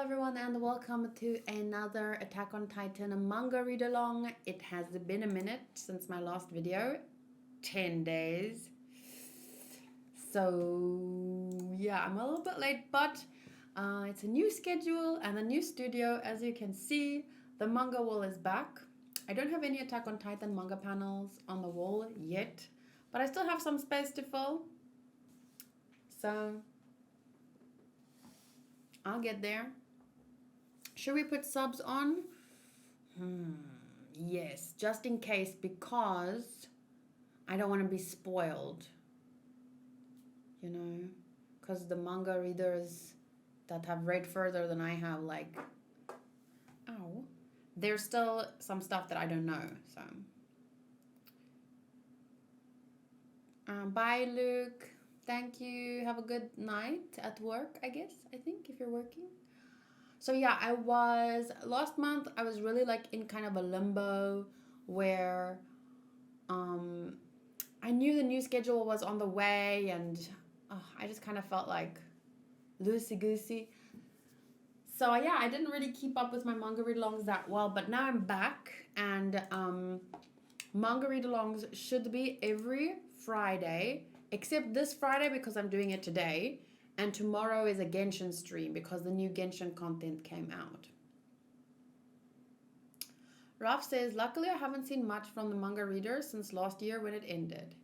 everyone and welcome to another Attack on Titan manga read along. It has been a minute since my last video, 10 days. So yeah, I'm a little bit late, but it's a new schedule and a new studio. As you can see, the manga wall is back. I don't have any Attack on Titan manga panels on the wall yet, but I still have some space to fill. So I'll get there. Should we put subs on? Yes, just in case, because I don't want to be spoiled. You know, because the manga readers that have read further than I have, like, there's still some stuff that I don't know. So, bye, Luke. Thank you. Have a good night at work, I think, if you're working. So yeah, last month I was really like in kind of a limbo where I knew the new schedule was on the way and I just kind of felt like loosey-goosey. So yeah, I didn't really keep up with my manga read-alongs that well, but now I'm back and manga read-alongs should be every Friday, except this Friday because I'm doing it today. And tomorrow is a Genshin stream because the new Genshin content came out. Ralph says, luckily I haven't seen much from the manga readers since last year when it ended.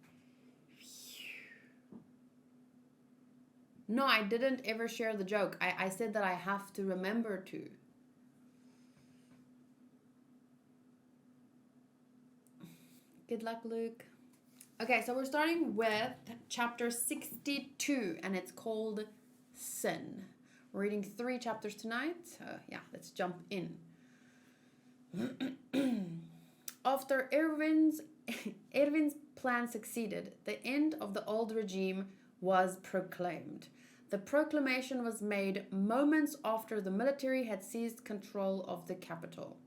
No, I didn't ever share the joke. I said that I have to remember to. Good luck, Luke. Okay, so we're starting with chapter 62, and it's called Sin. We're reading 3 chapters tonight. Yeah, let's jump in. After Erwin's plan succeeded, the end of the old regime was proclaimed. The proclamation was made moments after the military had seized control of the capital.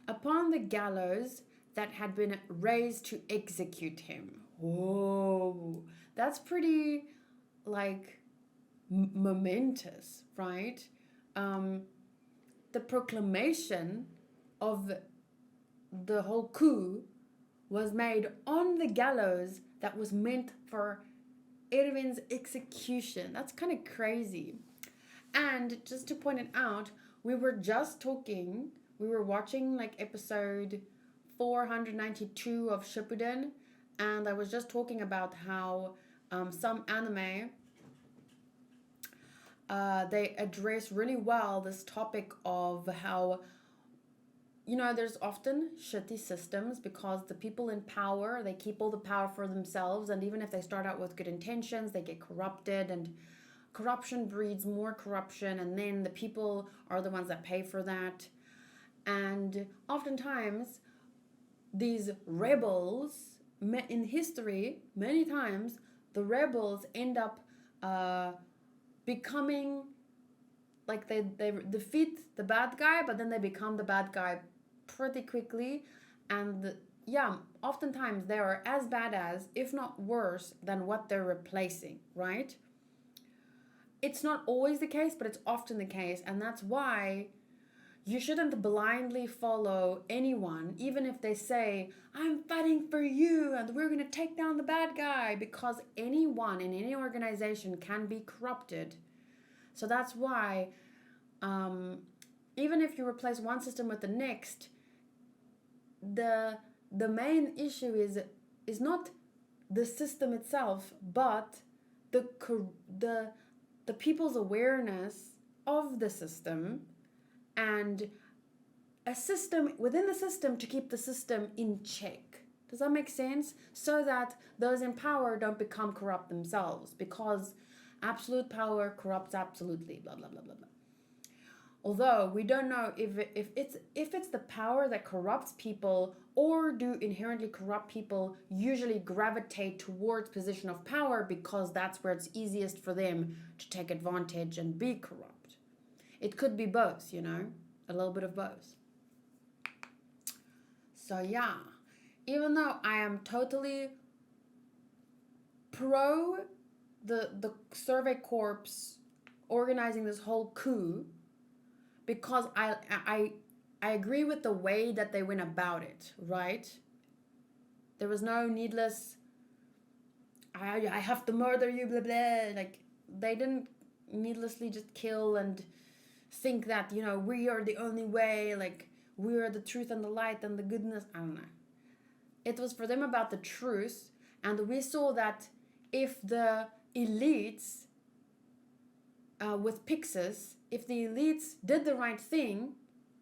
Upon the gallows that had been raised to execute him. Whoa, that's pretty, like, momentous, right? The proclamation of the whole coup was made on the gallows that was meant for Erwin's execution. That's kind of crazy. And just to point it out, we were watching like episode 492 of Shippuden, and I was just talking about how some anime they address really well this topic of how, you know, there's often shitty systems because the people in power, they keep all the power for themselves, and even if they start out with good intentions, they get corrupted, and corruption breeds more corruption, and then the people are the ones that pay for that. And oftentimes these rebels, in history, many times the rebels end up becoming, like, they defeat the bad guy, but then they become the bad guy pretty quickly. And yeah, oftentimes they are as bad as, if not worse than, what they're replacing, right? It's not always the case, but it's often the case, and that's why you shouldn't blindly follow anyone, even if they say, I'm fighting for you and we're going to take down the bad guy, because anyone in any organization can be corrupted. So that's why, even if you replace one system with the next, the main issue is not the system itself, but the people's awareness of the system, and a system within the system to keep the system in check. Does that make sense? So that those in power don't become corrupt themselves, because absolute power corrupts absolutely, blah, blah, blah, blah, blah. Although we don't know if it's the power that corrupts people, or do inherently corrupt people usually gravitate towards position of power because that's where it's easiest for them to take advantage and be corrupt. It could be both, you know, a little bit of both. So yeah, even though I am totally pro the Survey Corps organizing this whole coup, because I agree with the way that they went about it, right? There was no needless, I have to murder you, blah blah. Like, they didn't needlessly just kill and think that, you know, we are the only way, like we are the truth and the light and the goodness. I don't know. It was for them about the truth, and we saw that if the elites, with Pixis, if the elites did the right thing,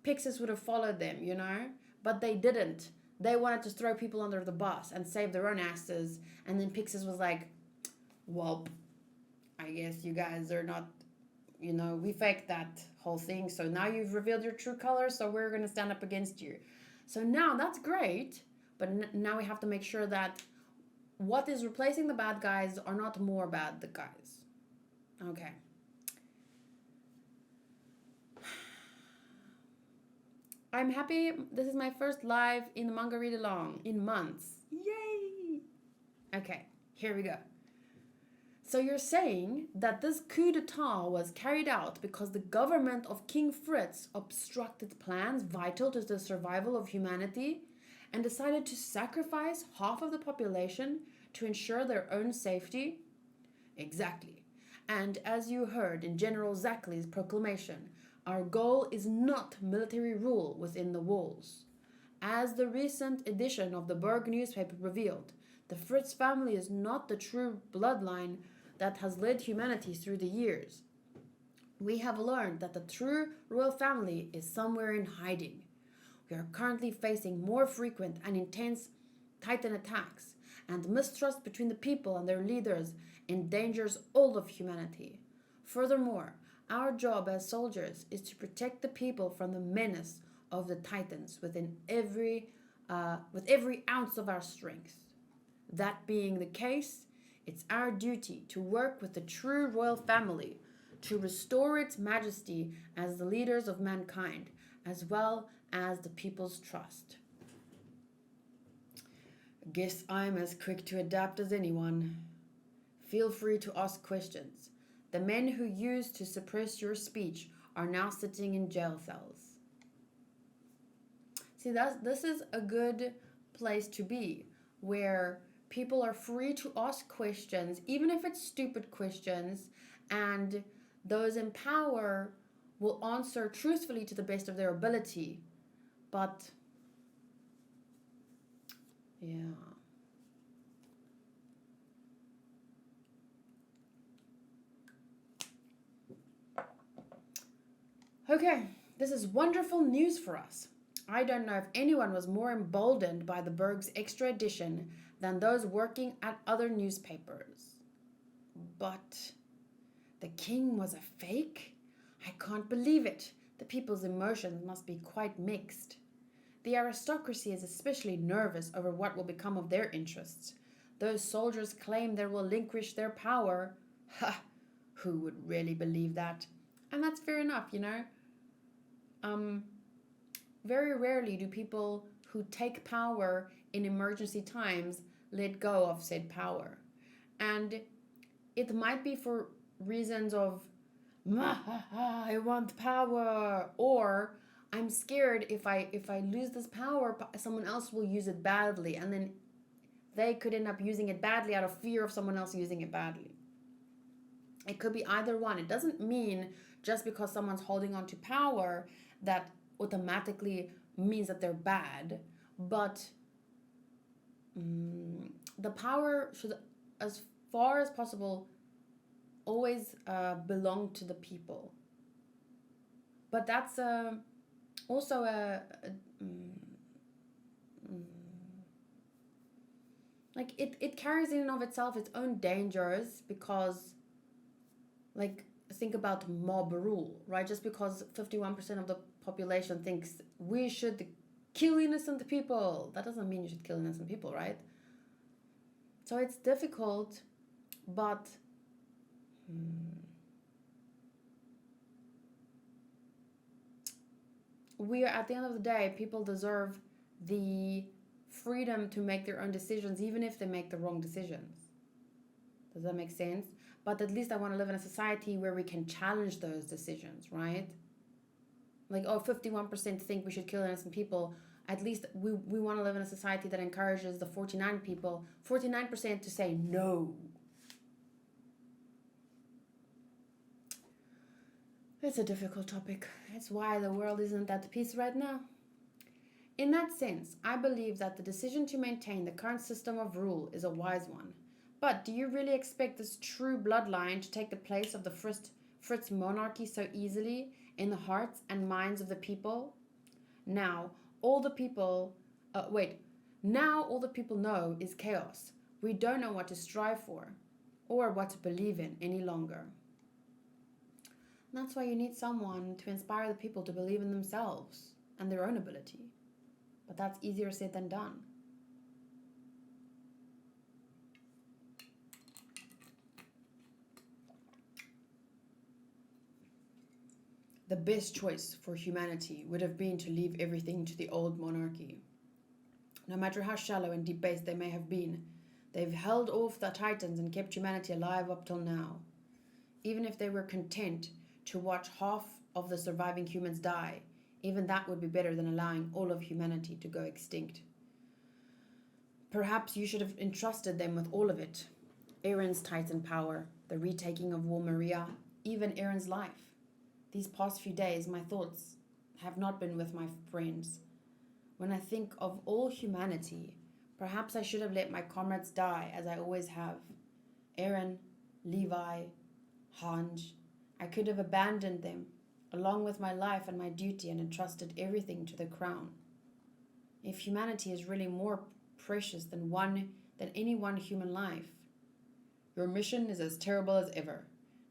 Pixis would have followed them, you know? But they didn't. They wanted to throw people under the bus and save their own asses, and then Pixis was like, well, I guess you guys are not, you know, we faked that whole thing, so now you've revealed your true colors, so we're going to stand up against you. So now that's great, but now we have to make sure that what is replacing the bad guys are not more bad the guys. Okay. I'm happy. This is my first live in the manga read along in months. Yay! Okay, here we go. So you're saying that this coup d'etat was carried out because the government of King Fritz obstructed plans vital to the survival of humanity and decided to sacrifice half of the population to ensure their own safety? Exactly. And as you heard in General Zackley's proclamation, our goal is not military rule within the walls. As the recent edition of the Berg newspaper revealed, the Fritz family is not the true bloodline that has led humanity through the years. We have learned that the true royal family is somewhere in hiding. We are currently facing more frequent and intense Titan attacks, and mistrust between the people and their leaders endangers all of humanity. Furthermore, our job as soldiers is to protect the people from the menace of the Titans with every ounce of our strength. That being the case, it's our duty to work with the true royal family to restore its majesty as the leaders of mankind, as well as the people's trust. Guess I'm as quick to adapt as anyone. Feel free to ask questions. The men who used to suppress your speech are now sitting in jail cells. See, this is a good place to be, where people are free to ask questions, even if it's stupid questions, and those in power will answer truthfully to the best of their ability. But, yeah. Okay, this is wonderful news for us. I don't know if anyone was more emboldened by the Berg's extra edition than those working at other newspapers. But the king was a fake? I can't believe it. The people's emotions must be quite mixed. The aristocracy is especially nervous over what will become of their interests. Those soldiers claim they will relinquish their power. Ha! Who would really believe that? And that's fair enough, you know. Very rarely do people who take power in emergency times let go of said power. And it might be for reasons of, I want power, or I'm scared if I lose this power, someone else will use it badly, and then they could end up using it badly out of fear of someone else using it badly. It could be either one. It doesn't mean just because someone's holding on to power that automatically means that they're bad, but the power should, as far as possible, always belong to the people. But that's also like it carries in and of itself its own dangers, because, like, think about mob rule, right? Just because 51% of the population thinks we should kill innocent people, that doesn't mean you should kill innocent people, right? So it's difficult, but we are, at the end of the day, people deserve the freedom to make their own decisions, even if they make the wrong decisions. Does that make sense? but at least I want to live in a society where we can challenge those decisions, right? Like, oh, 51% think we should kill innocent people. At least we want to live in a society that encourages the 49% to say no. It's a difficult topic. It's why the world isn't at peace right now. In that sense, I believe that the decision to maintain the current system of rule is a wise one. But do you really expect this true bloodline to take the place of the Fritz monarchy so easily in the hearts and minds of the people? Now, all the people know is chaos. We don't know what to strive for or what to believe in any longer. And that's why you need someone to inspire the people to believe in themselves and their own ability. But that's easier said than done. The best choice for humanity would have been to leave everything to the old monarchy. No matter how shallow and debased they may have been, they've held off the Titans and kept humanity alive up till now. Even if they were content to watch half of the surviving humans die, even that would be better than allowing all of humanity to go extinct. Perhaps you should have entrusted them with all of it. Eren's Titan power, the retaking of Walmaria, even Eren's life. These past few days, my thoughts have not been with my friends. When I think of all humanity, perhaps I should have let my comrades die as I always have. Eren, Levi, Hanj. I could have abandoned them, along with my life and my duty, and entrusted everything to the crown. If humanity is really more precious than any one human life, your mission is as terrible as ever.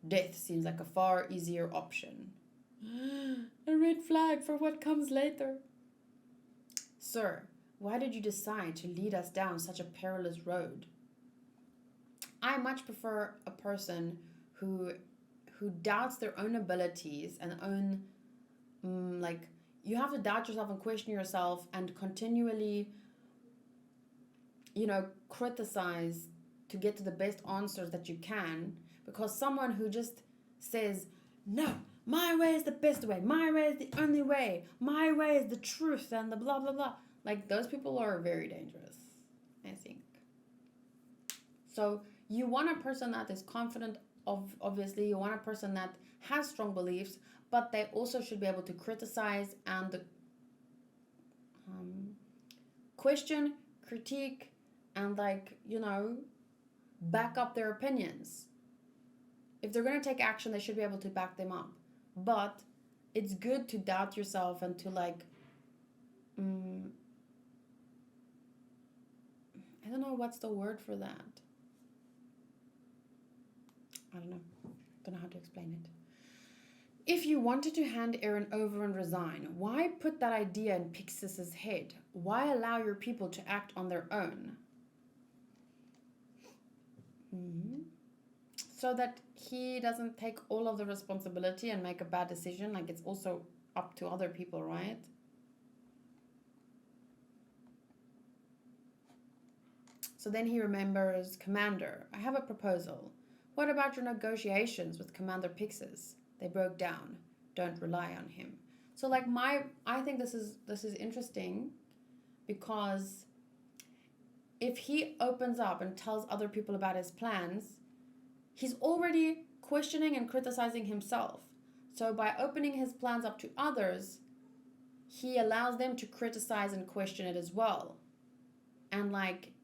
Death seems like a far easier option. A red flag for what comes later. Sir, why did you decide to lead us down such a perilous road? I much prefer a person who doubts their own abilities and own, you have to doubt yourself and question yourself and continually, criticize to get to the best answers that you can. Because someone who just says, no, my way is the best way, my way is the only way, my way is the truth, and the blah, blah, blah. Like, those people are very dangerous, I think. So you want a person that is confident, obviously. You want a person that has strong beliefs, but they also should be able to criticize and question, critique, and back up their opinions. If they're going to take action, they should be able to back them up. But it's good to doubt yourself and to I don't know what's the word for that. I don't know how to explain it. If you wanted to hand Eren over and resign, why put that idea in Pixis's head? Why allow your people to act on their own? So that he doesn't take all of the responsibility and make a bad decision. Like, it's also up to other people, right? So then he remembers, Commander, I have a proposal. What about your negotiations with Commander Pixis? They broke down. Don't rely on him. So I think this is interesting, because if he opens up and tells other people about his plans, he's already questioning and criticizing himself. So by opening his plans up to others, he allows them to criticize and question it as well. And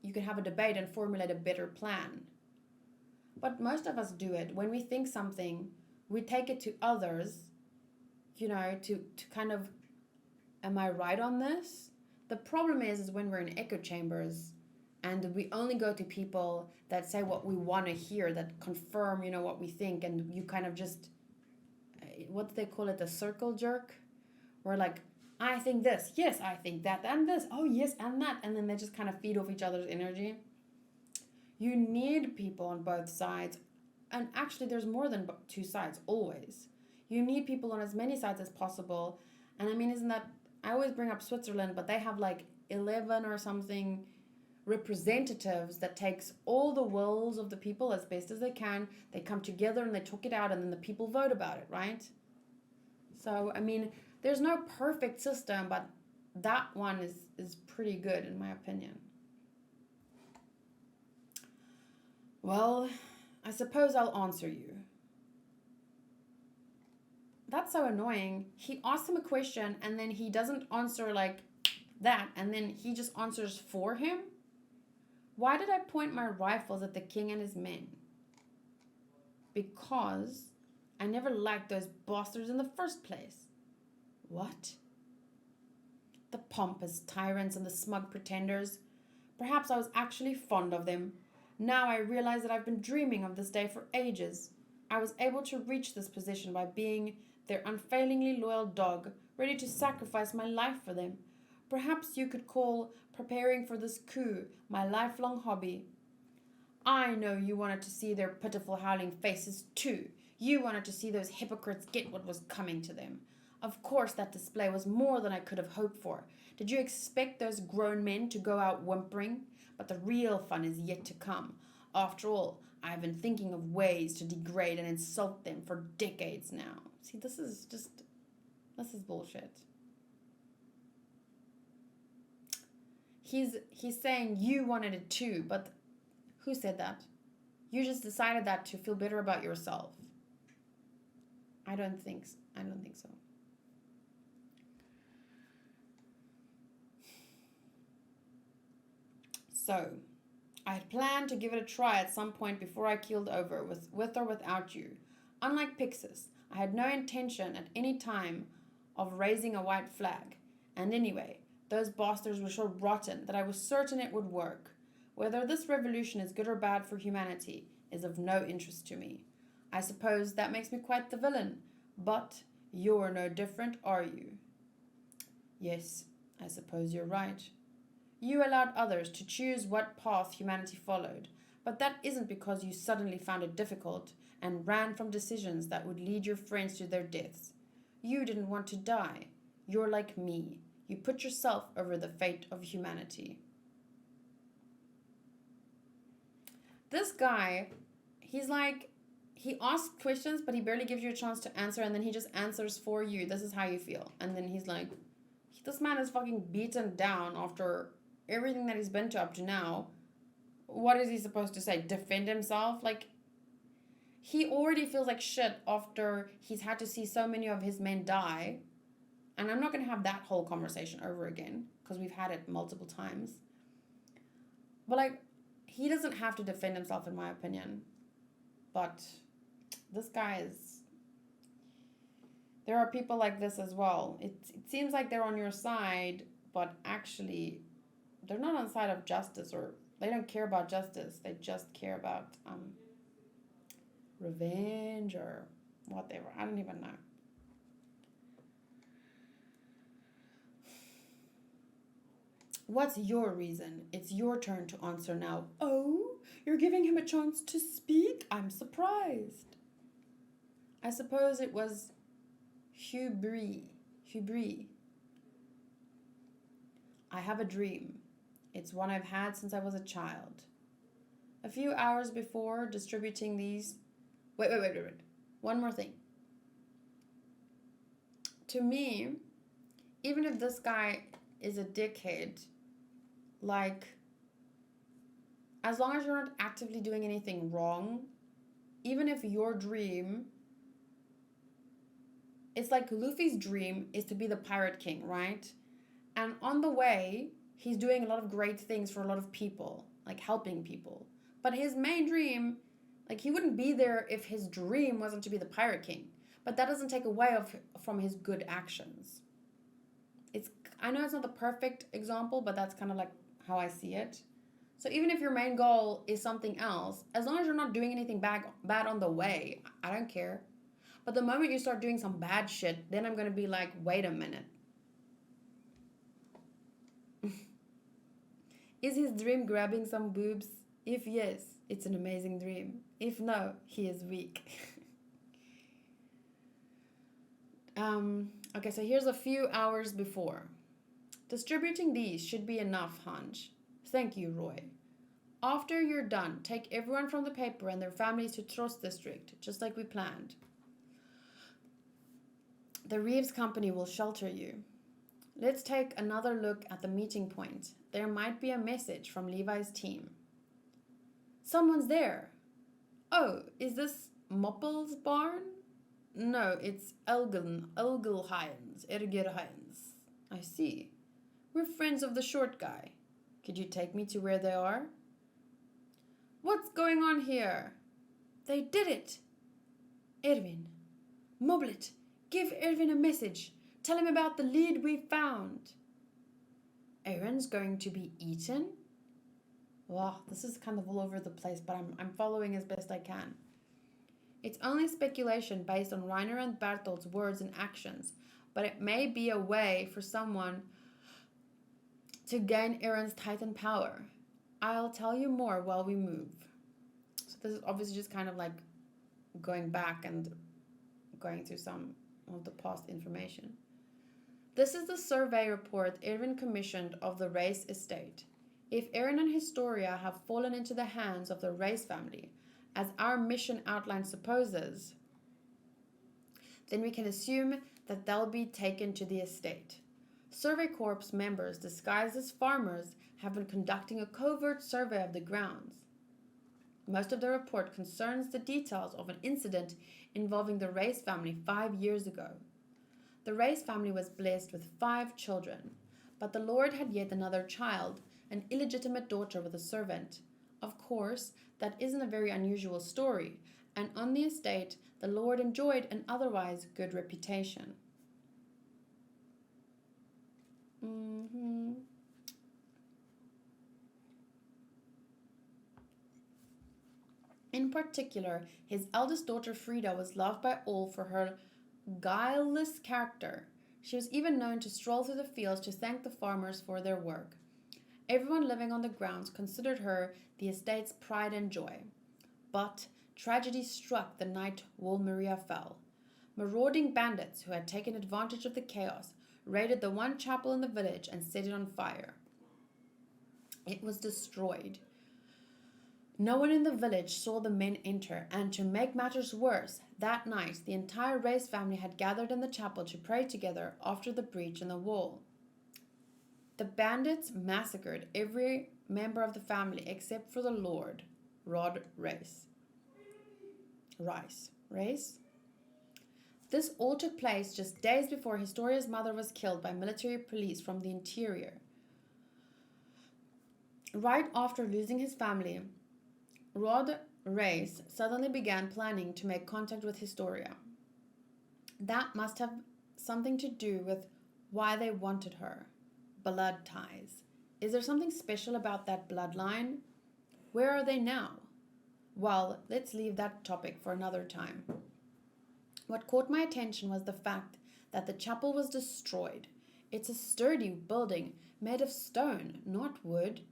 you can have a debate and formulate a better plan. But most of us do it. When we think something, we take it to others, to kind of, am I right on this? The problem is when we're in echo chambers and we only go to people that say what we want to hear, that confirm, what we think, and you kind of just, what do they call it, the circle jerk? Where I think this, yes, I think that, and this, oh yes, and that, and then they just kind of feed off each other's energy. You need people on both sides, and actually there's more than two sides, always. You need people on as many sides as possible, and isn't that, I always bring up Switzerland, but they have 11 or something representatives that takes all the wills of the people as best as they can. They come together and they talk it out, and then the people vote about it, right? So, I mean, there's no perfect system, but that one is pretty good in my opinion. Well, I suppose I'll answer you. That's so annoying. He asks him a question and then he doesn't answer like that, and then he just answers for him. Why did I point my rifles at the king and his men? Because I never liked those bastards in the first place. What? The pompous tyrants and the smug pretenders. Perhaps I was actually fond of them. Now I realize that I've been dreaming of this day for ages. I was able to reach this position by being their unfailingly loyal dog, ready to sacrifice my life for them. Perhaps you could call preparing for this coup my lifelong hobby. I know you wanted to see their pitiful howling faces too. You wanted to see those hypocrites get what was coming to them. Of course that display was more than I could have hoped for. Did you expect those grown men to go out whimpering? But the real fun is yet to come. After all, I've been thinking of ways to degrade and insult them for decades now. See, this is bullshit. He's saying you wanted it too, but who said that? You just decided that to feel better about yourself. I don't think so. So, I had planned to give it a try at some point before I keeled over, with or without you. Unlike Pixis, I had no intention at any time of raising a white flag. And anyway, those bastards were so rotten that I was certain it would work. Whether this revolution is good or bad for humanity is of no interest to me. I suppose that makes me quite the villain, but you're no different, are you? Yes, I suppose you're right. You allowed others to choose what path humanity followed, but that isn't because you suddenly found it difficult and ran from decisions that would lead your friends to their deaths. You didn't want to die. You're like me. You put yourself over the fate of humanity. This guy, he's like, he asks questions, but he barely gives you a chance to answer, and then he just answers for you. This is how you feel. And then he's like, this man is fucking beaten down after everything that he's been to up to now. What is he supposed to say? Defend himself? Like, he already feels like shit after he's had to see so many of his men die. And I'm not going to have that whole conversation over again, because we've had it multiple times. But, like, he doesn't have to defend himself, in my opinion. But this guy is... There are people like this as well. It seems like they're on your side, but actually, they're not on the side of justice, or they don't care about justice. They just care about revenge or whatever. I don't even know. What's your reason? It's your turn to answer now. Oh, you're giving him a chance to speak? I'm surprised. I suppose it was hubris. I have a dream. It's one I've had since I was a child. A few hours before distributing these... Wait. One more thing. To me, even if this guy is a dickhead, like, as long as you're not actively doing anything wrong, even if your dream... It's like Luffy's dream is to be the Pirate King, right? And on the way, he's doing a lot of great things for a lot of people, like helping people. But his main dream, like, he wouldn't be there if his dream wasn't to be the Pirate King. But that doesn't take away from his good actions. I know it's not the perfect example, but that's kind of like how I see it. So even if your main goal is something else, as long as you're not doing anything bad on the way, I don't care. But the moment you start doing some bad shit, then I'm going to be like, wait a minute. Is his dream grabbing some boobs? If yes, it's an amazing dream. If no, he is weak. Okay, so here's a few hours before. Distributing these should be enough, Hunch. Thank you, Roy. After you're done, take everyone from the paper and their families to Trost District, just like we planned. The Reeves Company will shelter you. Let's take another look at the meeting point. There might be a message from Levi's team. Someone's there. Oh, is this Moppel's barn? No, it's Ergelheinz. I see. We're friends of the short guy. Could you take me to where they are? What's going on here? They did it! Erwin, Moblet, give Erwin a message. Tell him about the lead we found. Eren's going to be eaten? Wow, this is kind of all over the place, but I'm following as best I can. It's only speculation based on Reiner and Berthold's words and actions, but it may be a way for someone to gain Eren's Titan power. I'll tell you more while we move. So this is obviously just kind of like going back and going through some of the past information. This is the survey report Erwin commissioned of the Reiss estate. If Eren and Historia have fallen into the hands of the Reiss family, as our mission outline supposes, then we can assume that they'll be taken to the estate. Survey Corps members disguised as farmers have been conducting a covert survey of the grounds. Most of the report concerns the details of an incident involving the Reiss family 5 years ago. The Reiss family was blessed with 5 children, but the Lord had yet another child, an illegitimate daughter with a servant. Of course, that isn't a very unusual story, and on the estate, the Lord enjoyed an otherwise good reputation. In particular, his eldest daughter Frida was loved by all for her guileless character. She was even known to stroll through the fields to thank the farmers for their work. Everyone living on the grounds considered her the estate's pride and joy. But tragedy struck the night Wolmaria fell. Marauding bandits who had taken advantage of the chaos raided the one chapel in the village and set it on fire. It was destroyed. No one in the village saw the men enter, and to make matters worse, that night the entire Reiss family had gathered in the chapel to pray together after the breach in the wall. The bandits massacred every member of the family except for the Lord, Rod Reiss. Reiss? This all took place just days before Historia's mother was killed by military police from the interior. Right after losing his family, Rod Reiss suddenly began planning to make contact with Historia. That must have something to do with why they wanted her. Blood ties. Is there something special about that bloodline? Where are they now? Well, let's leave that topic for another time. What caught my attention was the fact that the chapel was destroyed. It's a sturdy building made of stone, not wood.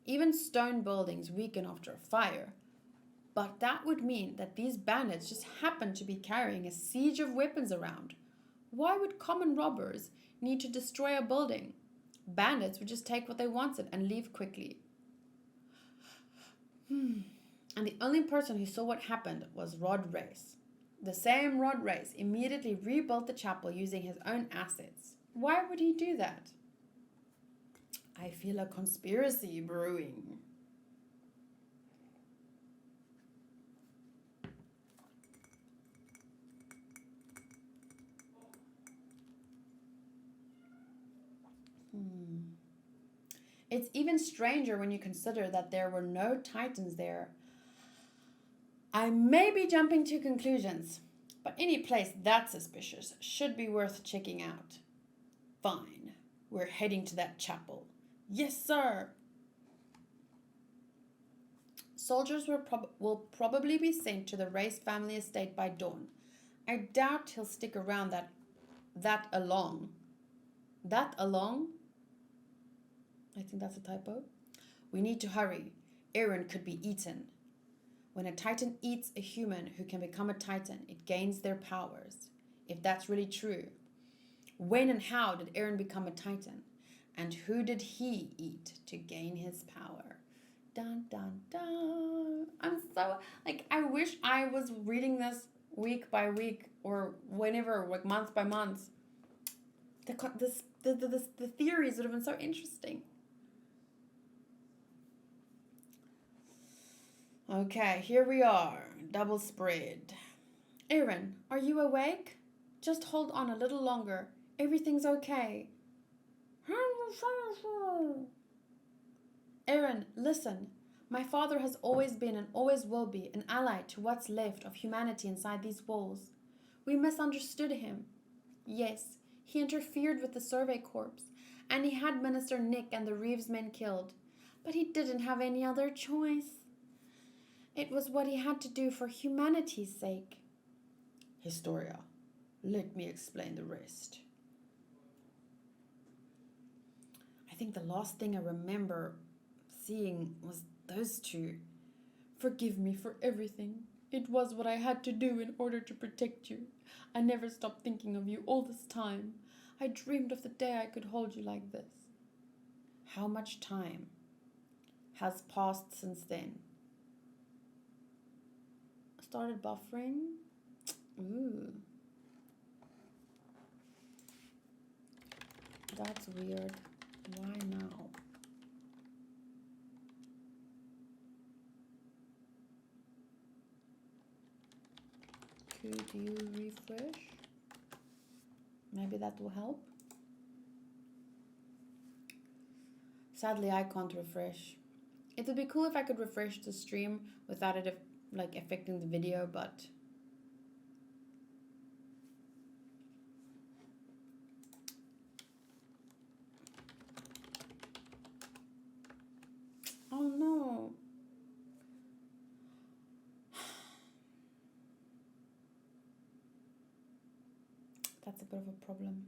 Even stone buildings weaken after a fire. But that would mean that these bandits just happened to be carrying a siege of weapons around. Why would common robbers need to destroy a building? Bandits would just take what they wanted and leave quickly. And the only person who saw what happened was Rod Reiss. The same Rod Reiss immediately rebuilt the chapel using his own assets. Why would he do that? I feel a conspiracy brewing. It's even stranger when you consider that there were no Titans there. I may be jumping to conclusions, but any place that suspicious should be worth checking out. Fine, we're heading to that chapel. Yes, sir. Soldiers will probably be sent to the Reiss family estate by dawn. I doubt he'll stick around that along. That along? I think that's a typo. We need to hurry. Eren could be eaten. When a Titan eats a human who can become a Titan, it gains their powers. If that's really true. When and how did Eren become a Titan? And who did he eat to gain his power? Dun, dun, dun. I'm so, like, I wish I was reading this week by week or whenever, like month by month. The theories would have been so interesting. Okay, here we are. Double spread. Eren, are you awake? Just hold on a little longer. Everything's okay. Eren, listen. My father has always been and always will be an ally to what's left of humanity inside these walls. We misunderstood him. Yes, he interfered with the Survey Corps, and he had Minister Nick and the Reeves men killed. But he didn't have any other choice. It was what he had to do for humanity's sake. Historia, let me explain the rest. I think the last thing I remember seeing was those two. Forgive me for everything. It was what I had to do in order to protect you. I never stopped thinking of you all this time. I dreamed of the day I could hold you like this. How much time has passed since then? Started buffering. Ooh. That's weird. Why now? Could you refresh? Maybe that will help. Sadly, I can't refresh. It would be cool if I could refresh the stream without it like affecting the video, but oh no. That's a bit of a problem.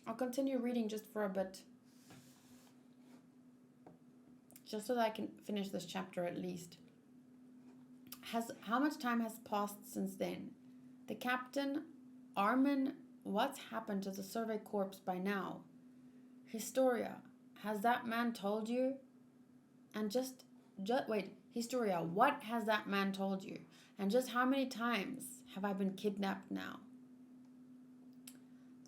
I'll continue reading just for a bit. Just so that I can finish this chapter at least. How much time has passed since then? The captain, Armin, what's happened to the Survey Corps by now? Historia, has that man told you? And just wait, Historia, what has that man told you? And just how many times have I been kidnapped now?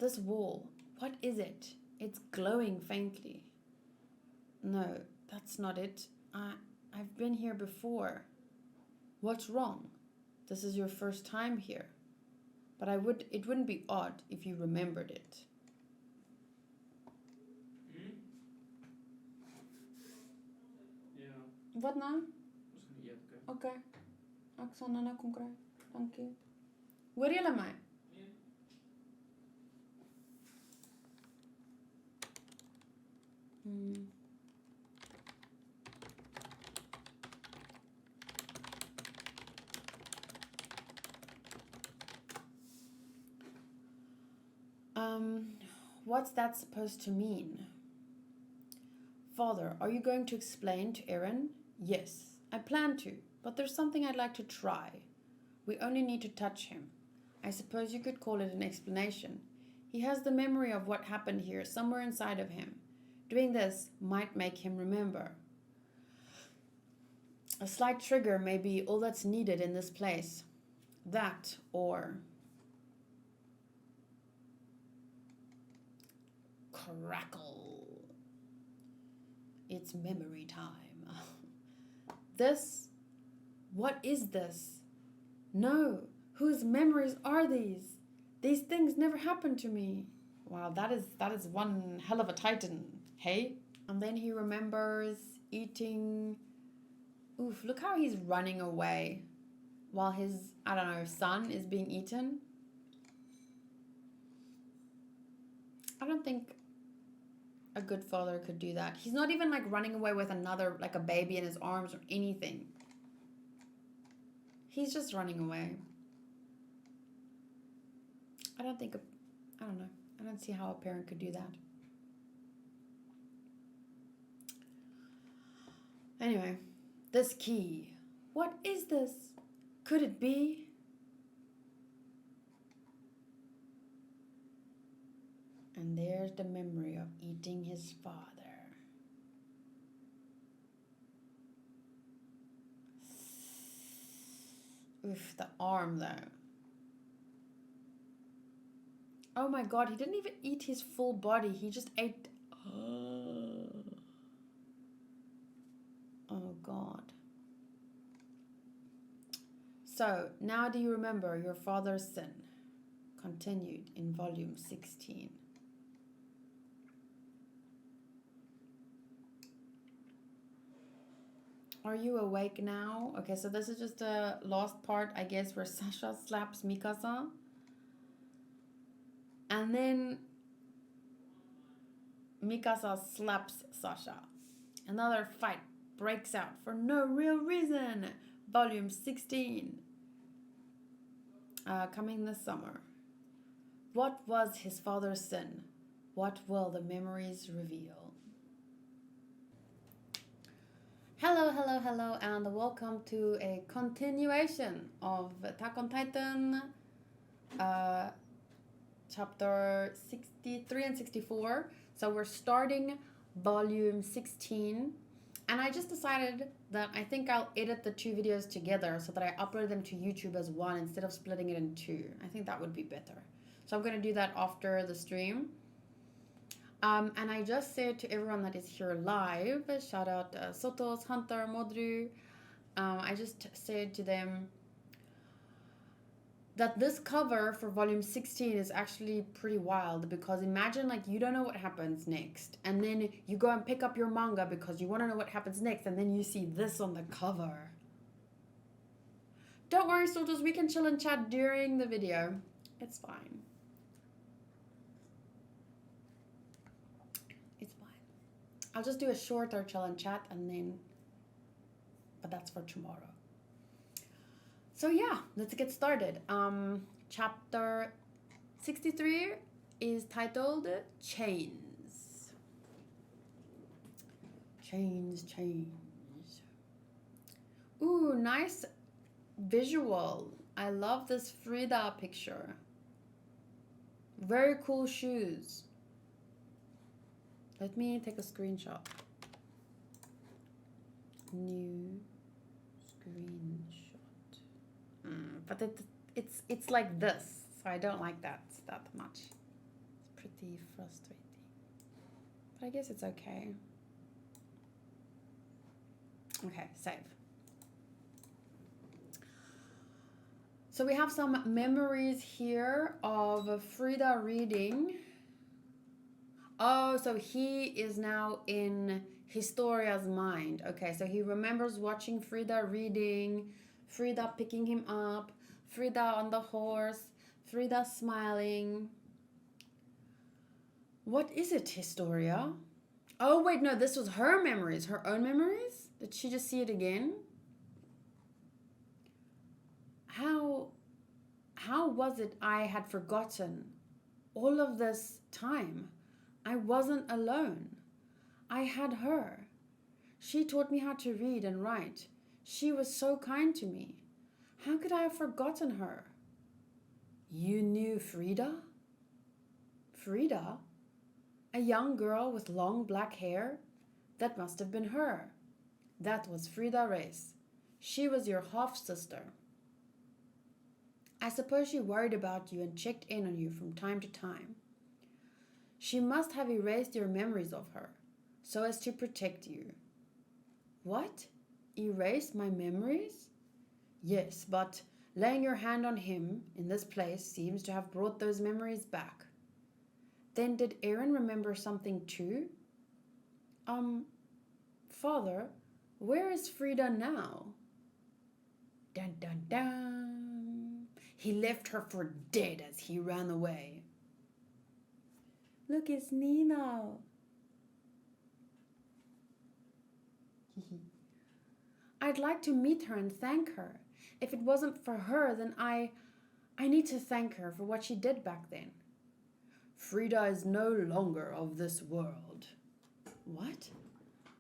This wall, what is it? It's glowing faintly. No, that's not it. I've been here before. What's wrong? This is your first time here. But it wouldn't be odd if you remembered it. Ja. Wat nou? Misschien niet oké. Oké. Ek sal nou kom kry. Dankie. Hoor julle my? Nee. What's that supposed to mean? Father, are you going to explain to Eren? Yes, I plan to, but there's something I'd like to try. We only need to touch him. I suppose you could call it an explanation. He has the memory of what happened here somewhere inside of him. Doing this might make him remember. A slight trigger may be all that's needed in this place. That, or crackle. It's memory time. This? What is this? No, whose memories are these? These things never happened to me. Wow, that is one hell of a titan, hey? And then he remembers eating. Oof, look how he's running away while his, I don't know, son is being eaten. I don't think a good father could do that. He's not even like running away with another, like a baby in his arms or anything. He's just running away. I don't know. I don't see how a parent could do that. Anyway, this key. What is this? Could it be? And there cherished the memory of eating his father. Oof, the arm though. Oh my god, he didn't even eat his full body. He just ate... Oh god. So, now do you remember your father's sin? Continued in volume 16. Are you awake now? Okay, so this is just the last part, I guess, where Sasha slaps Mikasa. And then Mikasa slaps Sasha. Another fight breaks out for no real reason. Volume 16. Coming this summer. What was his father's sin? What will the memories reveal? Hello, hello, hello, and welcome to a continuation of Attack on Titan, chapter 63 and 64. So we're starting volume 16, and I just decided that I think I'll edit the two videos together so that I upload them to YouTube as one instead of splitting it in two. I think that would be better. So I'm going to do that after the stream. And I just said to everyone that is here live, shout out Sotos, Hunter, Modru. I just said to them that this cover for volume 16 is actually pretty wild, because imagine like you don't know what happens next, and then you go and pick up your manga because you want to know what happens next, and then you see this on the cover. Don't worry, soldiers, we can chill and chat during the video. It's fine. It's fine. I'll just do a shorter chill and chat, and then, but that's for tomorrow. So yeah, let's get started. Chapter 63 is titled Chains. Chains, chains. Ooh, nice visual. I love this Frida picture. Very cool shoes. Let me take a screenshot. New screenshot. But it's like this, so I don't like that much. It's pretty frustrating. But I guess it's okay. Okay, save. So we have some memories here of Frida reading. Oh, so he is now in Historia's mind. Okay, so he remembers watching Frida reading, Frida picking him up, Frida on the horse, Frida smiling. What is it, Historia? Oh, wait, no, this was her memories, her own memories? Did she just see it again? How was it I had forgotten all of this time? I wasn't alone. I had her. She taught me how to read and write. She was so kind to me. How could I have forgotten her? You knew Frida? Frida? A young girl with long black hair? That must have been her. That was Frida Reiss. She was your half-sister. I suppose she worried about you and checked in on you from time to time. She must have erased your memories of her, so as to protect you. What? Erase my memories? Yes, but laying your hand on him in this place seems to have brought those memories back. Then did Eren remember something too? Father, where is Frida now? Dun dun dun. He left her for dead as he ran away. Look, it's Nina. I'd like to meet her and thank her. If it wasn't for her, then I need to thank her for what she did back then. Frida is no longer of this world. What?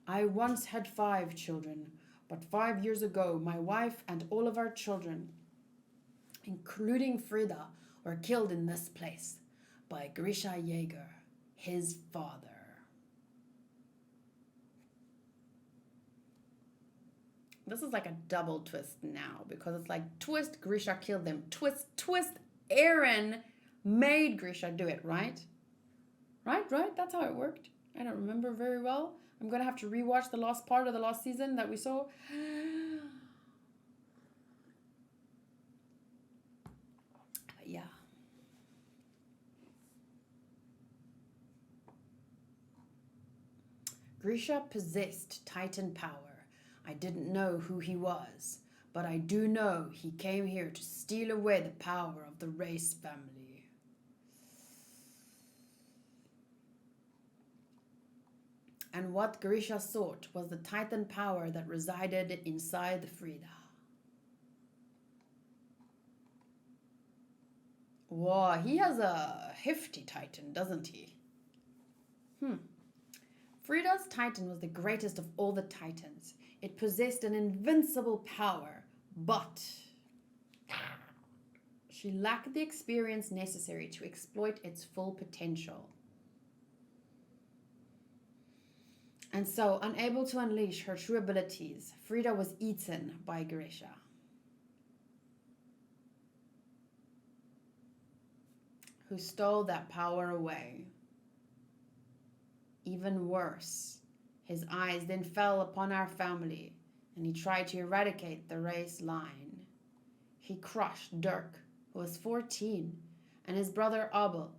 I once had 5 children, but 5 years ago, my wife and all of our children, including Frida, were killed in this place by Grisha Jaeger. his father. This is like a double twist now, because it's like twist, Grisha killed them. Twist, Eren made Grisha do it, right? Right? That's how it worked. I don't remember very well. I'm going to have to rewatch the last part of the last season that we saw. But yeah. Grisha possessed Titan power. I didn't know who he was, but I do know he came here to steal away the power of the Reiss family. And what Grisha sought was the Titan power that resided inside the Frida. Wow, he has a hefty Titan, doesn't he? Frida's Titan was the greatest of all the Titans. It possessed an invincible power, but she lacked the experience necessary to exploit its full potential. And so, unable to unleash her true abilities, Frida was eaten by Grisha. Who stole that power away. Even worse, his eyes then fell upon our family, and he tried to eradicate the Reiss line. He crushed Dirk, who was 14, and his brother Abel.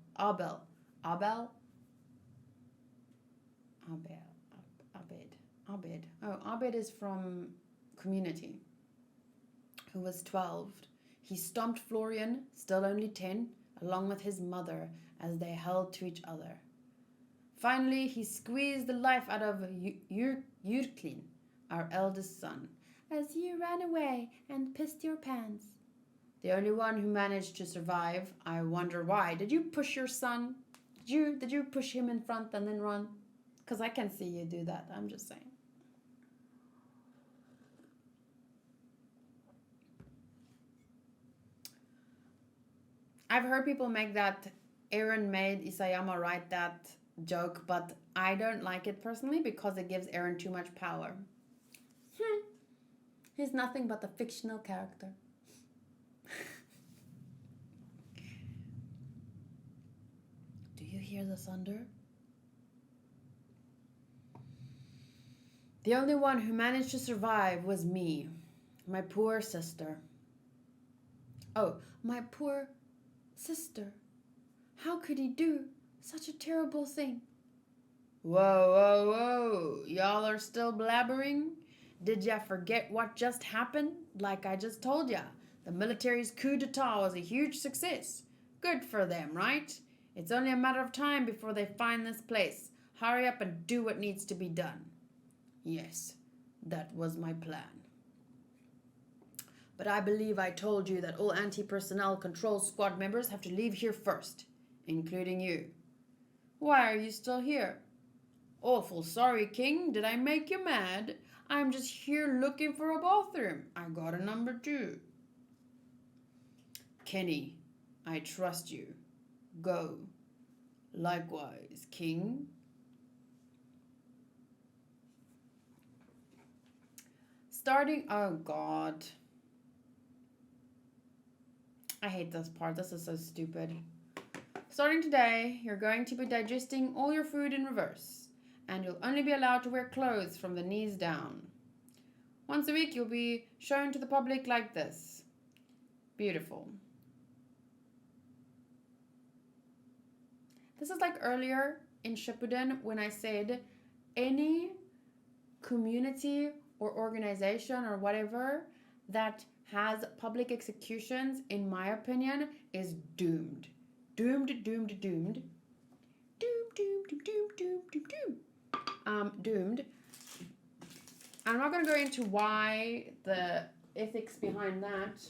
Abed is from Community, who was 12. He stomped Florian, still only 10, along with his mother, as they held to each other. Finally, he squeezed the life out of Jurklin, our eldest son, as you ran away and pissed your pants. The only one who managed to survive. I wonder why. Did you push your son? Did you push him in front and then run? Because I can see you do that. I'm just saying. I've heard people make that Eren made Isayama write that joke, but I don't like it personally because it gives Eren too much power. He's nothing but a fictional character. Do you hear the thunder? The only one who managed to survive was me, my poor sister. Oh, my poor sister. How could he do such a terrible thing? Whoa. Y'all are still blabbering? Did ya forget what just happened? Like I just told ya, the military's coup d'etat was a huge success. Good for them, right? It's only a matter of time before they find this place. Hurry up and do what needs to be done. Yes, that was my plan. But I believe I told you that all anti-personnel control squad members have to leave here first, including you. Why are you still here? Awful sorry, King. Did I make you mad? I'm just here looking for a bathroom. I got a number 2. Kenny, I trust you. Go. Likewise, King. Oh God. I hate this part. This is so stupid. Starting today, you're going to be digesting all your food in reverse, and you'll only be allowed to wear clothes from the knees down. Once a week, you'll be shown to the public like this. Beautiful. This is like earlier in Shippuden when I said any community or organization or whatever that has public executions, in my opinion, is doomed. Doomed. Doomed. I'm not going to go into why, the ethics behind that.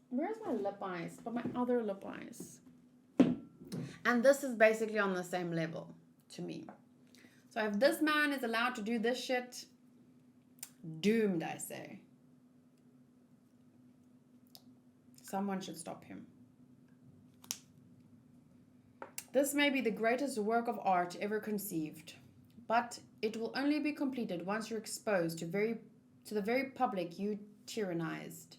Where's my lip eyes? Oh, my other lip eyes. And this is basically on the same level to me. So if this man is allowed to do this shit, doomed, I say. Someone should stop him. This may be the greatest work of art ever conceived, but it will only be completed once you're exposed to the very public you tyrannized.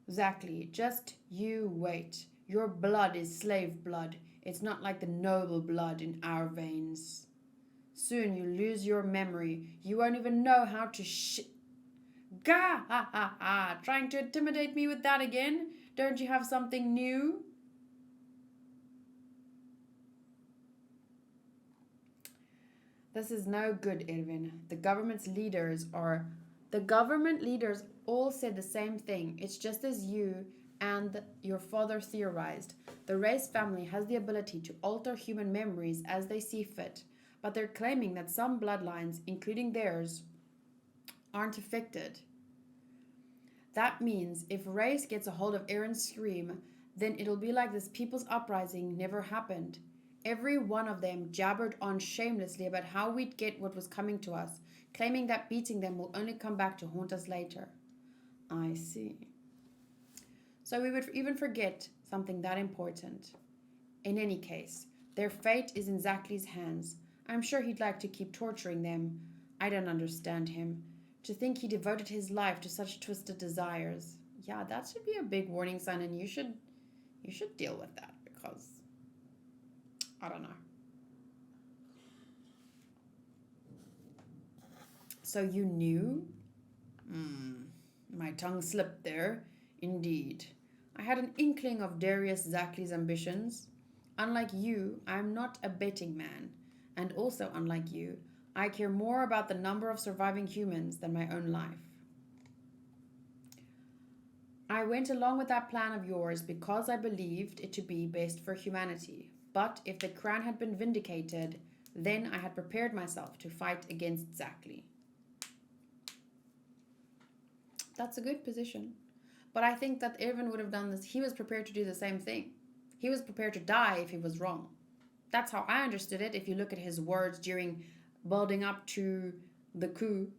Exactly. Just you wait. Your blood is slave blood. It's not like the noble blood in our veins. Soon you lose your memory. You won't even know how to Gah! Ha ha ha! Trying to intimidate me with that again? Don't you have something new? This is no good, Erwin. The government leaders all said the same thing. It's just as you and your father theorized. The Reiss family has the ability to alter human memories as they see fit, but they're claiming that some bloodlines, including theirs, aren't affected. That means if Reiss gets a hold of Eren's scream, then it'll be like this people's uprising never happened. Every one of them jabbered on shamelessly about how we'd get what was coming to us, claiming that beating them will only come back to haunt us later. I see. So we would even forget something that important. In any case, their fate is in Zackley's hands. I'm sure he'd like to keep torturing them. I don't understand him. To think he devoted his life to such twisted desires. Yeah, that should be a big warning sign, and you should deal with that, because I don't know. So you knew? My tongue slipped there. Indeed. I had an inkling of Darius Zackley's ambitions. Unlike you, I am not a betting man. And also, unlike you, I care more about the number of surviving humans than my own life. I went along with that plan of yours because I believed it to be best for humanity. But if the crown had been vindicated, then I had prepared myself to fight against Zackley. That's a good position. But I think that Erwin would have done this. He was prepared to do the same thing. He was prepared to die if he was wrong. That's how I understood it if you look at his words during building up to the coup.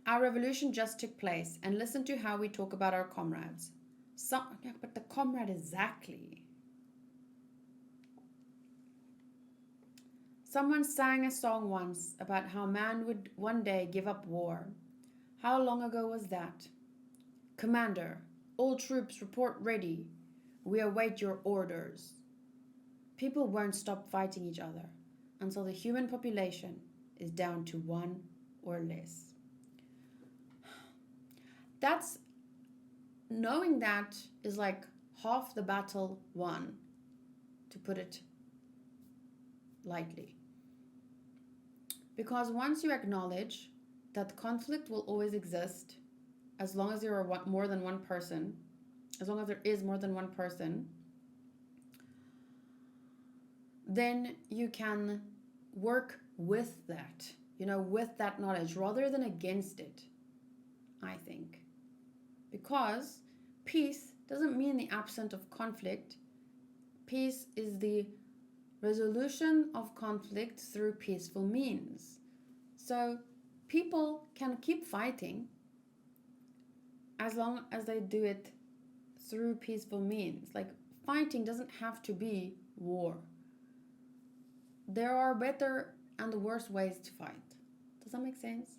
Our revolution just took place, and listen to how we talk about our comrades. But the comrade is Zackley. Someone sang a song once about how man would one day give up war. How long ago was that? Commander, all troops report ready. We await your orders. People won't stop fighting each other until the human population is down to 1 or less. Knowing that is like half the battle won, to put it lightly. Because once you acknowledge that conflict will always exist, as long as there are more than one person, as long as there is more than one person, then you can work with that, with that knowledge rather than against it, I think. Because peace doesn't mean the absence of conflict. Peace is the resolution of conflict through peaceful means. So people can keep fighting as long as they do it through peaceful means. Like, fighting doesn't have to be war. There are better and worse ways to fight. Does that make sense?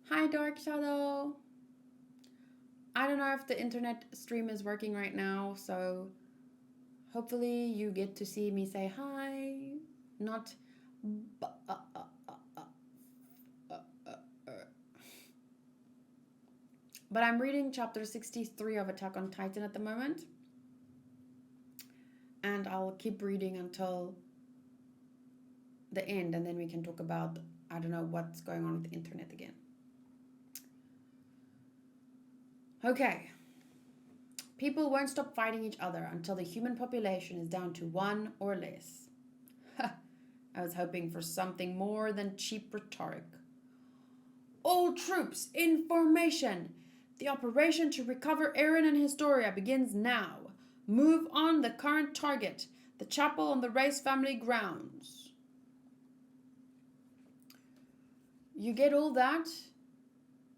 Hi, Dark Shadow. I don't know if the internet stream is working right now, so hopefully you get to see me say hi. Not but I'm reading chapter 63 of Attack on Titan at the moment. And I'll keep reading until the end, and then we can talk about, I don't know what's going on with the internet again. Okay. People won't stop fighting each other until the human population is down to 1 or less. I was hoping for something more than cheap rhetoric. All troops in formation! The operation to recover Eren and Historia begins now. Move on the current target, the chapel on the Reiss family grounds. You get all that?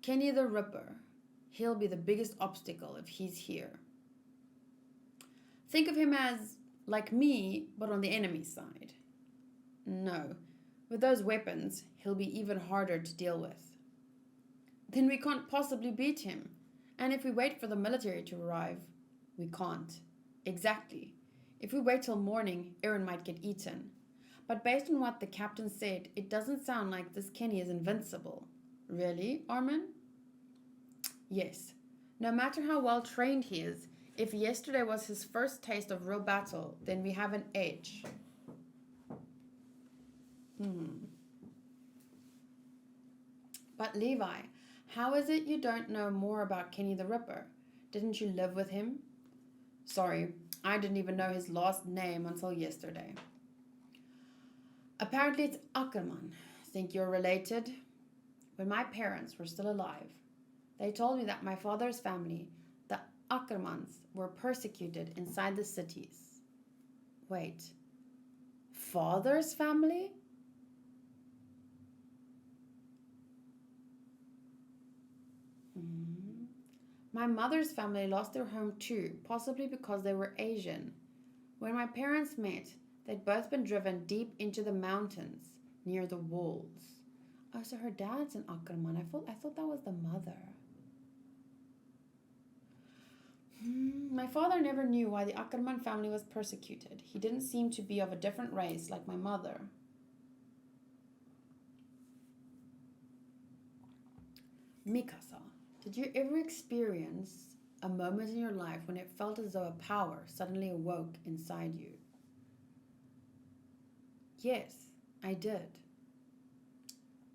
Kenny the Ripper. He'll be the biggest obstacle if he's here. Think of him as like me, but on the enemy side. No, with those weapons, he'll be even harder to deal with. Then we can't possibly beat him. And if we wait for the military to arrive, we can't. Exactly. If we wait till morning, Eren might get eaten. But based on what the captain said, it doesn't sound like this Kenny is invincible. Really, Armin? Yes. No matter how well trained he is, if yesterday was his first taste of real battle, then we have an edge. But Levi, how is it you don't know more about Kenny the Ripper? Didn't you live with him? Sorry, I didn't even know his last name until yesterday. Apparently it's Ackerman. Think you're related? When my parents were still alive, they told me that my father's family, the Ackermans, were persecuted inside the cities. Wait, father's family? My mother's family lost their home too, possibly because they were Asian. When my parents met, they'd both been driven deep into the mountains near the walls. Oh, so her dad's an Ackerman. I thought that was the mother. My father never knew why the Ackerman family was persecuted. He didn't seem to be of a different race like my mother. Mikasa, did you ever experience a moment in your life when it felt as though a power suddenly awoke inside you? Yes, I did.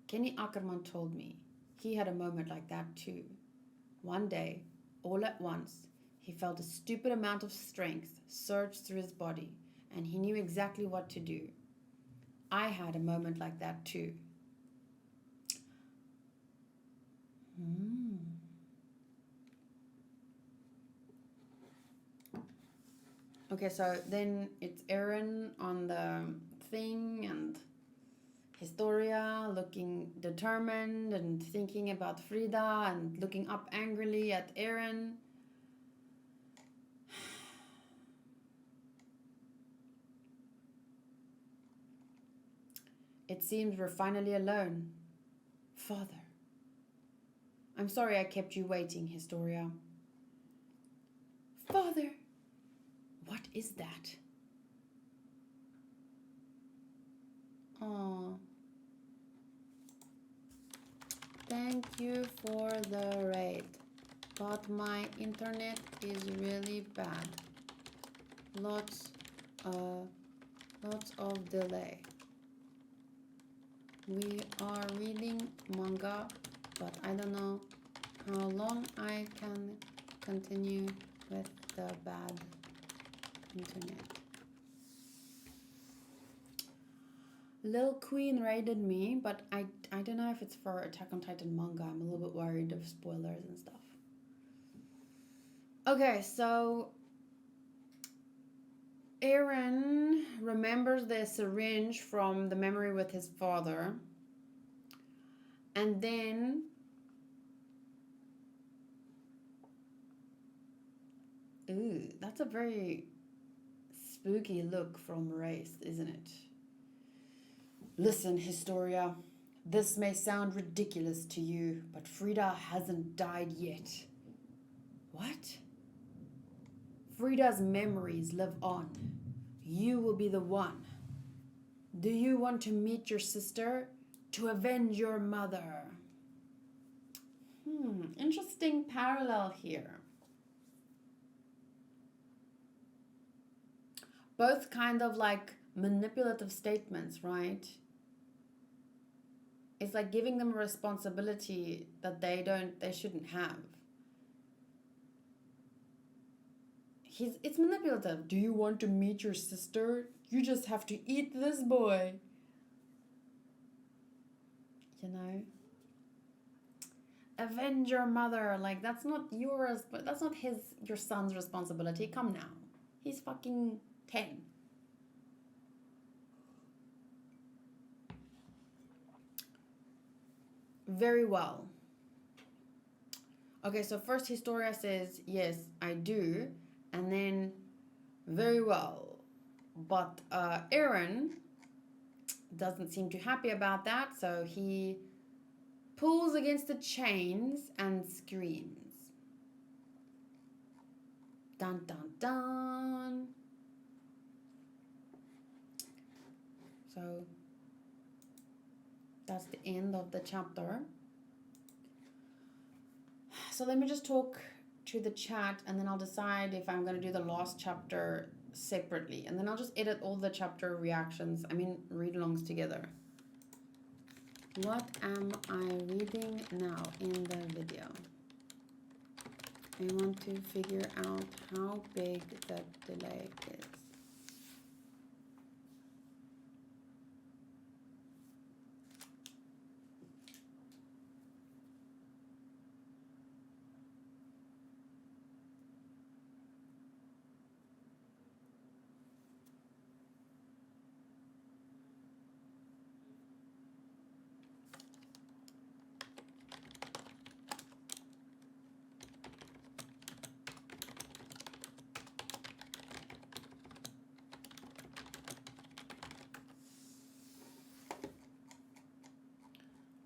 Kenny Ackerman told me he had a moment like that too. One day, all at once, he felt a stupid amount of strength surge through his body, and he knew exactly what to do. I had a moment like that too. Okay, so then it's Eren on the thing and Historia looking determined and thinking about Frida and looking up angrily at Eren. It seems we're finally alone. Father. I'm sorry I kept you waiting, Historia. Father. What is that? Oh. Thank you for the raid, but my internet is really bad. Lots of delay. We are reading manga, but I don't know how long I can continue with the bad internet. Lil Queen raided me, but I don't know if it's for Attack on Titan manga. I'm a little bit worried of spoilers and stuff. Okay, so Eren remembers the syringe from the memory with his father. And then ooh, that's a very spooky look from Reiss, isn't it? Listen, Historia, this may sound ridiculous to you, but Frida hasn't died yet. What? Frida's memories live on. You will be the one. Do you want to meet your sister? To avenge your mother? Interesting parallel here. Both kind of like manipulative statements, right? It's like giving them a responsibility that they shouldn't have. It's manipulative. Do you want to meet your sister? You just have to eat this boy. You know? Avenge your mother. Like, that's not yours, but that's not your son's responsibility. Come now. He's fucking 10. Very well. Okay, so first Historia says, yes, I do. And then, very well. But Eren doesn't seem too happy about that, so he pulls against the chains and screams. Dun dun dun. So that's the end of the chapter. So let me just talk to the chat and then I'll decide if I'm going to do the last chapter separately. And then I'll just edit all the chapter reactions, read-alongs together. What am I reading now in the video? I want to figure out how big the delay is.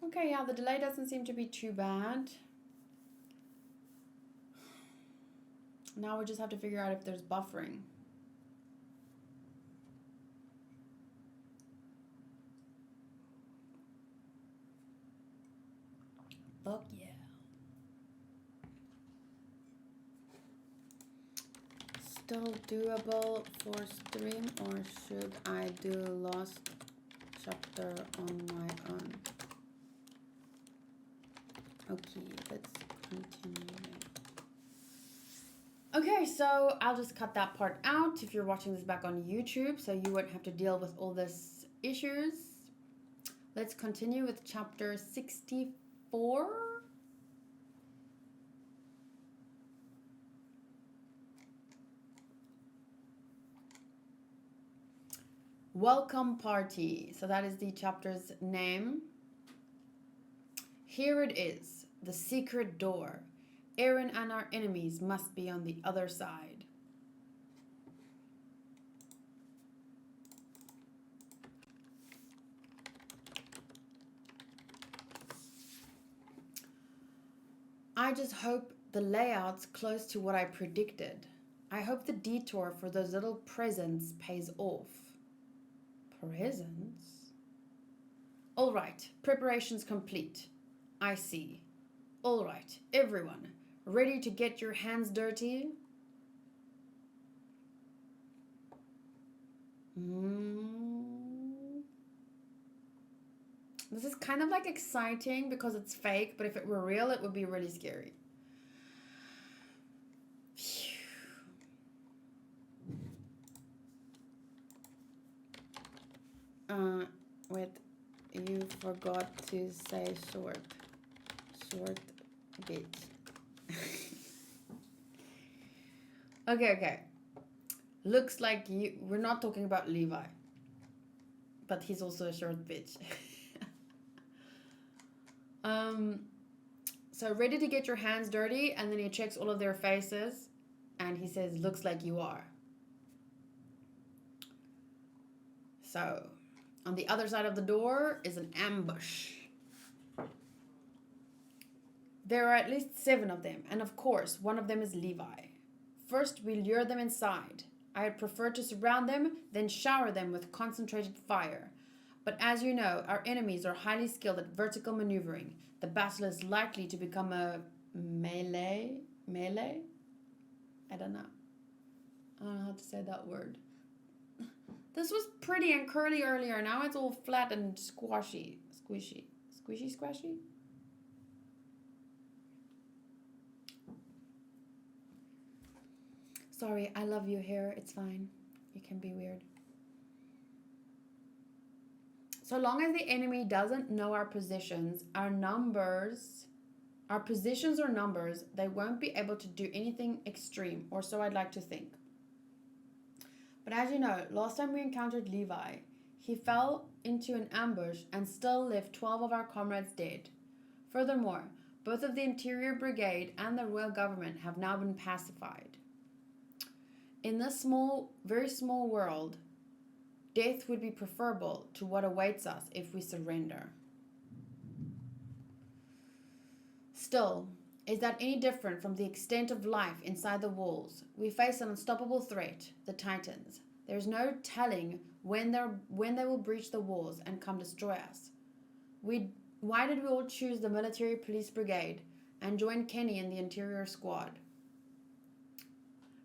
Okay, yeah, the delay doesn't seem to be too bad. Now we just have to figure out if there's buffering. Fuck yeah. Still doable for stream, or should I do last chapter on my own? Okay, let's continue. Okay, so I'll just cut that part out if you're watching this back on YouTube, so you won't have to deal with all this issues. Let's continue with chapter 64. Welcome Party. So that is the chapter's name. Here it is, the secret door. Eren and our enemies must be on the other side. I just hope the layout's close to what I predicted. I hope the detour for those little presents pays off. Presents? All right, preparations complete. I see. All right, everyone, ready to get your hands dirty? This is kind of like exciting because it's fake, but if it were real, it would be really scary. Wait, you forgot to say short. Short bitch. Okay. Looks like we're not talking about Levi. But he's also a short bitch. So ready to get your hands dirty, and then he checks all of their faces and he says, looks like you are. So on the other side of the door is an ambush. There are at least 7 of them, and of course, one of them is Levi. First, we lure them inside. I had preferred to surround them, then shower them with concentrated fire. But as you know, our enemies are highly skilled at vertical maneuvering. The battle is likely to become a melee? I don't know how to say that word. This was pretty and curly earlier. Now it's all flat and squishy. Squishy? Sorry, I love your hair. It's fine. You can be weird. So long as the enemy doesn't know our positions, our positions or numbers, they won't be able to do anything extreme, or so I'd like to think. But as you know, last time we encountered Levi, he fell into an ambush and still left 12 of our comrades dead. Furthermore, Both of the Interior Brigade and the royal government have now been pacified. In this small, very small world, death would be preferable to what awaits us if we surrender. Still, is that any different from the extent of life inside the walls? We face an unstoppable threat, the Titans. There's no telling when they will breach the walls and come destroy us. Why did we all choose the military police brigade and join Kenny in the interior squad?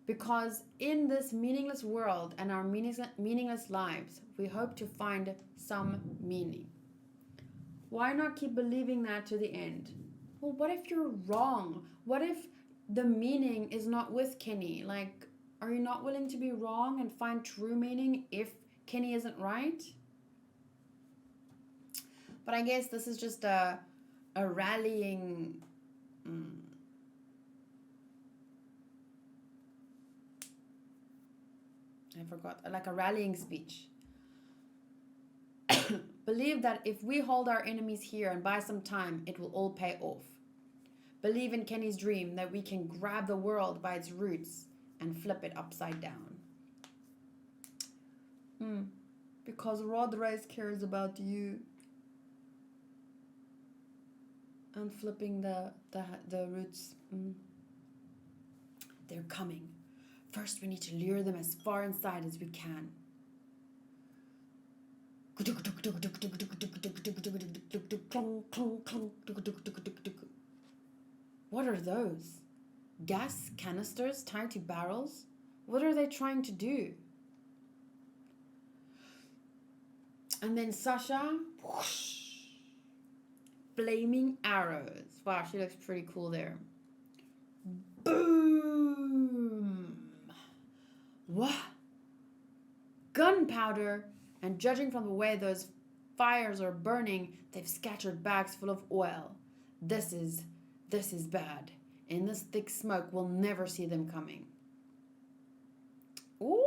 Because in this meaningless world and our meaningless lives, we hope to find some meaning. Why not keep believing that to the end? Well, what if you're wrong? What if the meaning is not with Kenny? Like, are you not willing to be wrong and find true meaning if Kenny isn't right? But I guess this is just a rallying... I forgot. Like a rallying speech. Believe that if we hold our enemies here and buy some time, it will all pay off. Believe in Kenny's dream that we can grab the world by its roots and flip it upside down. Because Reiss cares about you. And flipping the roots. They're coming. First, we need to lure them as far inside as we can. What are those? Gas canisters tied to barrels? What are they trying to do? And then Sasha, whoosh, flaming arrows. Wow, she looks pretty cool there. Boom! What? Gunpowder! And judging from the way those fires are burning, they've scattered bags full of oil. This is bad. In this thick smoke, we'll never see them coming. Ooh!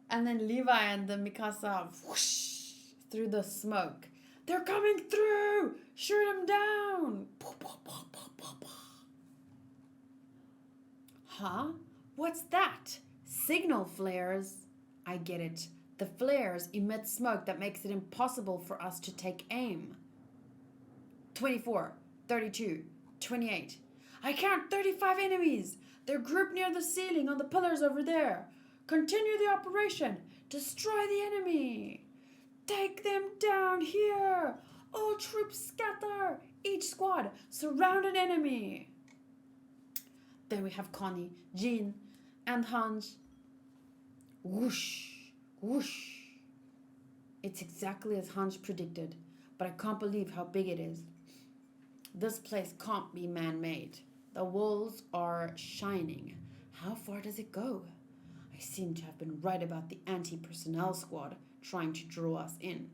And then Levi and the Mikasa, whoosh, through the smoke. They're coming through! Shoot them down! Huh? What's that? Signal flares? I get it. The flares emit smoke that makes it impossible for us to take aim. 24, 32, 28. I count 35 enemies. They're grouped near the ceiling on the pillars over there. Continue the operation. Destroy the enemy. Take them down here. All troops scatter. Each squad surround an enemy. Then we have Connie, Jean, and Hans. Whoosh, whoosh. It's exactly as Hans predicted, but I can't believe how big it is. This place can't be man-made. The walls are shining. How far does it go? I seem to have been right about the anti-personnel squad trying to draw us in,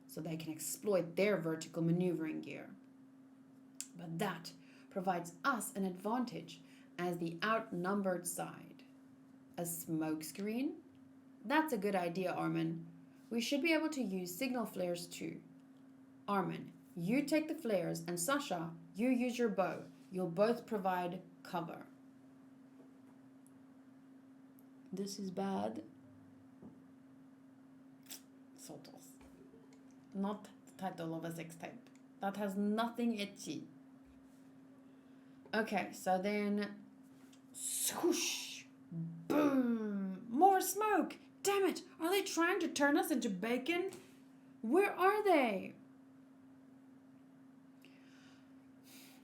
so they can exploit their vertical maneuvering gear. But that provides us an advantage as the outnumbered side. A smokescreen? That's a good idea, Armin. We should be able to use signal flares too. Armin, you take the flares, and Sasha, you use your bow. You'll both provide cover. This is bad. Sotos. Not the title of a sex tape. That has nothing itchy. Okay, so then... swoosh! Boom! More smoke! Damn it! Are they trying to turn us into bacon? Where are they?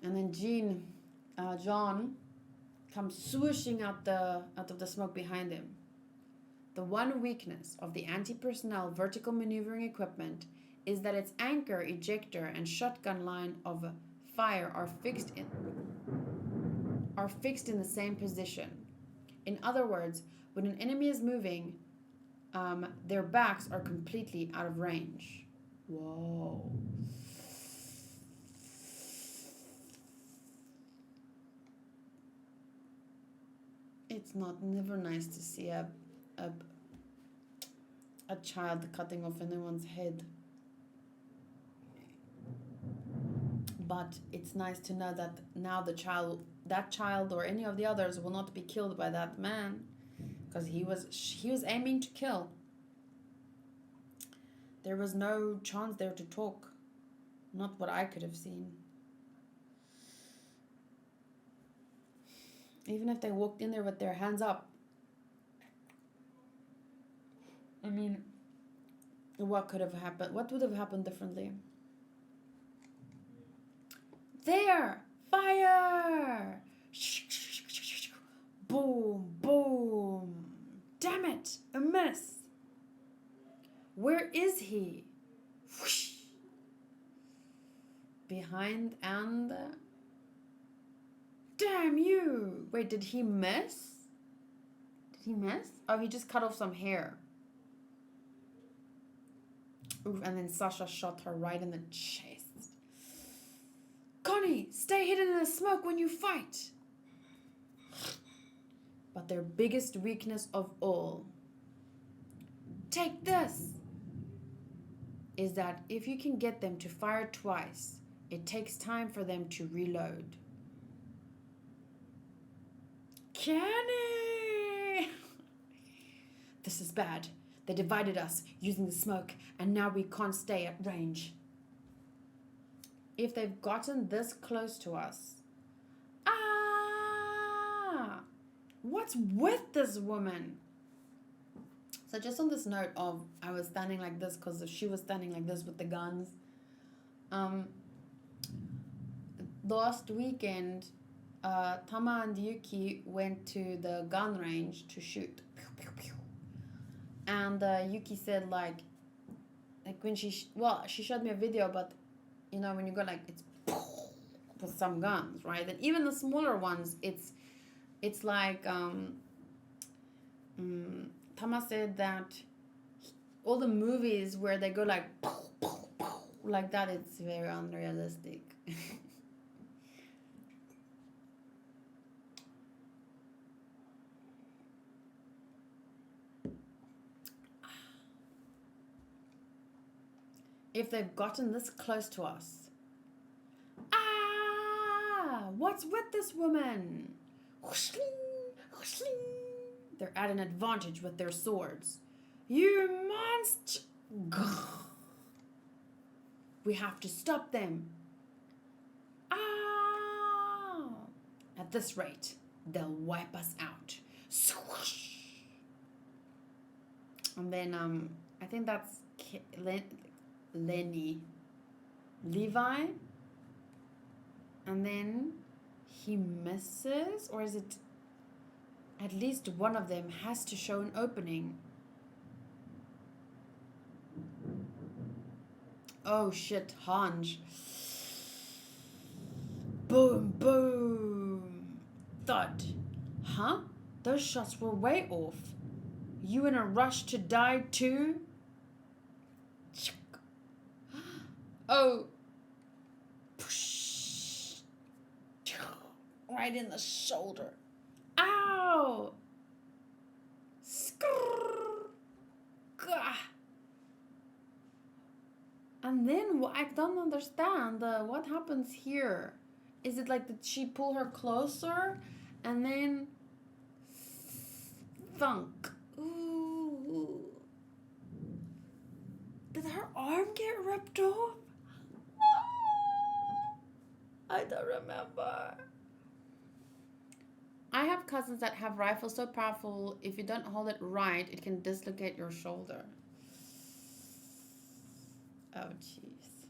And then John comes swooshing out of the smoke behind him. The one weakness of the anti-personnel vertical maneuvering equipment is that its anchor, ejector, and shotgun line of fire are fixed in the same position. In other words, when an enemy is moving, their backs are completely out of range. Whoa. It's never nice to see a child cutting off anyone's head. But it's nice to know that now that child or any of the others will not be killed by that man, because he was aiming to kill. There was no chance there to talk. Not what I could have seen. Even if they walked in there with their hands up. I mean, what could have happened? What would have happened differently? There! Fire! Boom, boom. Damn it! A miss. Where is he? Behind and... Damn you! Wait, did he miss? Did he miss? Oh, he just cut off some hair. Oof, and then Sasha shot her right in the chest. Connie, stay hidden in the smoke when you fight. But their biggest weakness of all, take this, is that if you can get them to fire twice, it takes time for them to reload. Kenny! This is bad. They divided us using the smoke, and now we can't stay at range. If they've gotten this close to us... What's with this woman? So just on this note of I was standing like this because she was standing like this with the guns. Last weekend, Tama and Yuki went to the gun range to shoot. And Yuki said like when she showed me a video, but you know when you go like it's with some guns, right? And even the smaller ones, it's like Tama said that all the movies where they go like that, it's very unrealistic. If they've gotten this close to us. What's with this woman? They're at an advantage with their swords. You monster! We have to stop them. At this rate, they'll wipe us out. And then I think that's Levi. And then he misses, or is it at least one of them has to show an opening? Oh shit, Hanj. Boom, boom. Thud. Huh? Those shots were way off. You in a rush to die too? Oh. Right in the shoulder. Ow! And then I don't understand what happens here. Is it like did she pull her closer and then thunk? Ooh. Did her arm get ripped off? I don't remember. I have cousins that have rifles so powerful, if you don't hold it right, it can dislocate your shoulder. Oh, jeez.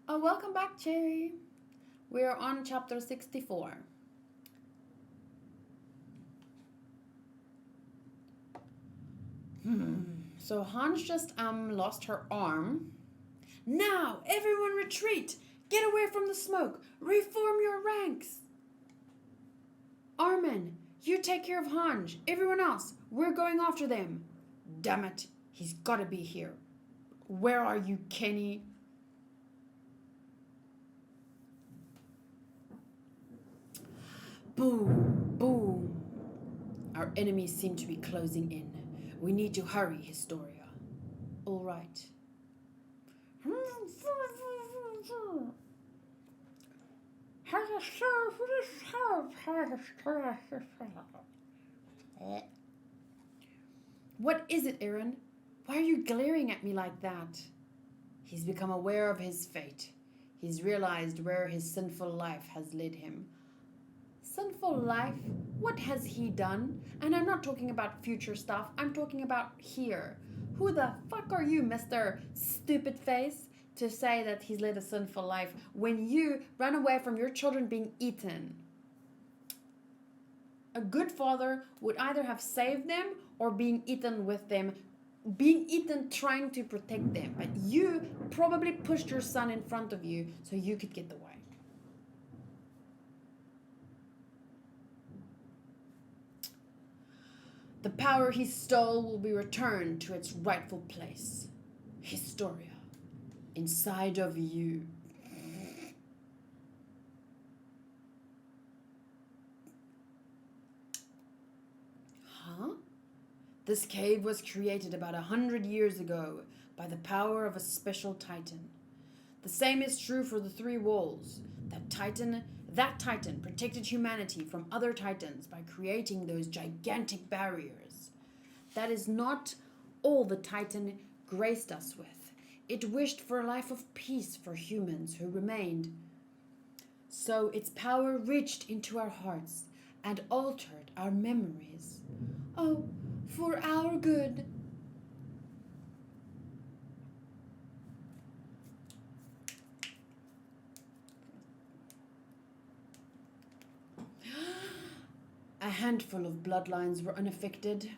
Oh, welcome back, Cherry. We're on chapter 64. So Hans just lost her arm. Now, everyone retreat! Get away from the smoke! Reform your ranks! Armin, you take care of Hans. Everyone else, we're going after them. Damn it, he's gotta be here. Where are you, Kenny? Boom, boom. Our enemies seem to be closing in. We need to hurry, Historia. All right. What is it, Eren? Why are you glaring at me like that? He's become aware of his fate. He's realized where his sinful life has led him. Sinful life? What has he done? And I'm not talking about future stuff, I'm talking about here. Who the fuck are you, Mr. Stupid Face, to say that he's led a sinful life when you ran away from your children being eaten? A good father would either have saved them or being eaten with them, being eaten trying to protect them. But you probably pushed your son in front of you so you could get away. The power he stole will be returned to its rightful place. Historia. Inside of you. Huh? This cave was created about 100 years ago by the power of a special titan. The same is true for the three walls. That titan protected humanity from other titans by creating those gigantic barriers. That is not all the titan graced us with. It wished for a life of peace for humans who remained. So its power reached into our hearts and altered our memories. Oh, for our good. A handful of bloodlines were unaffected,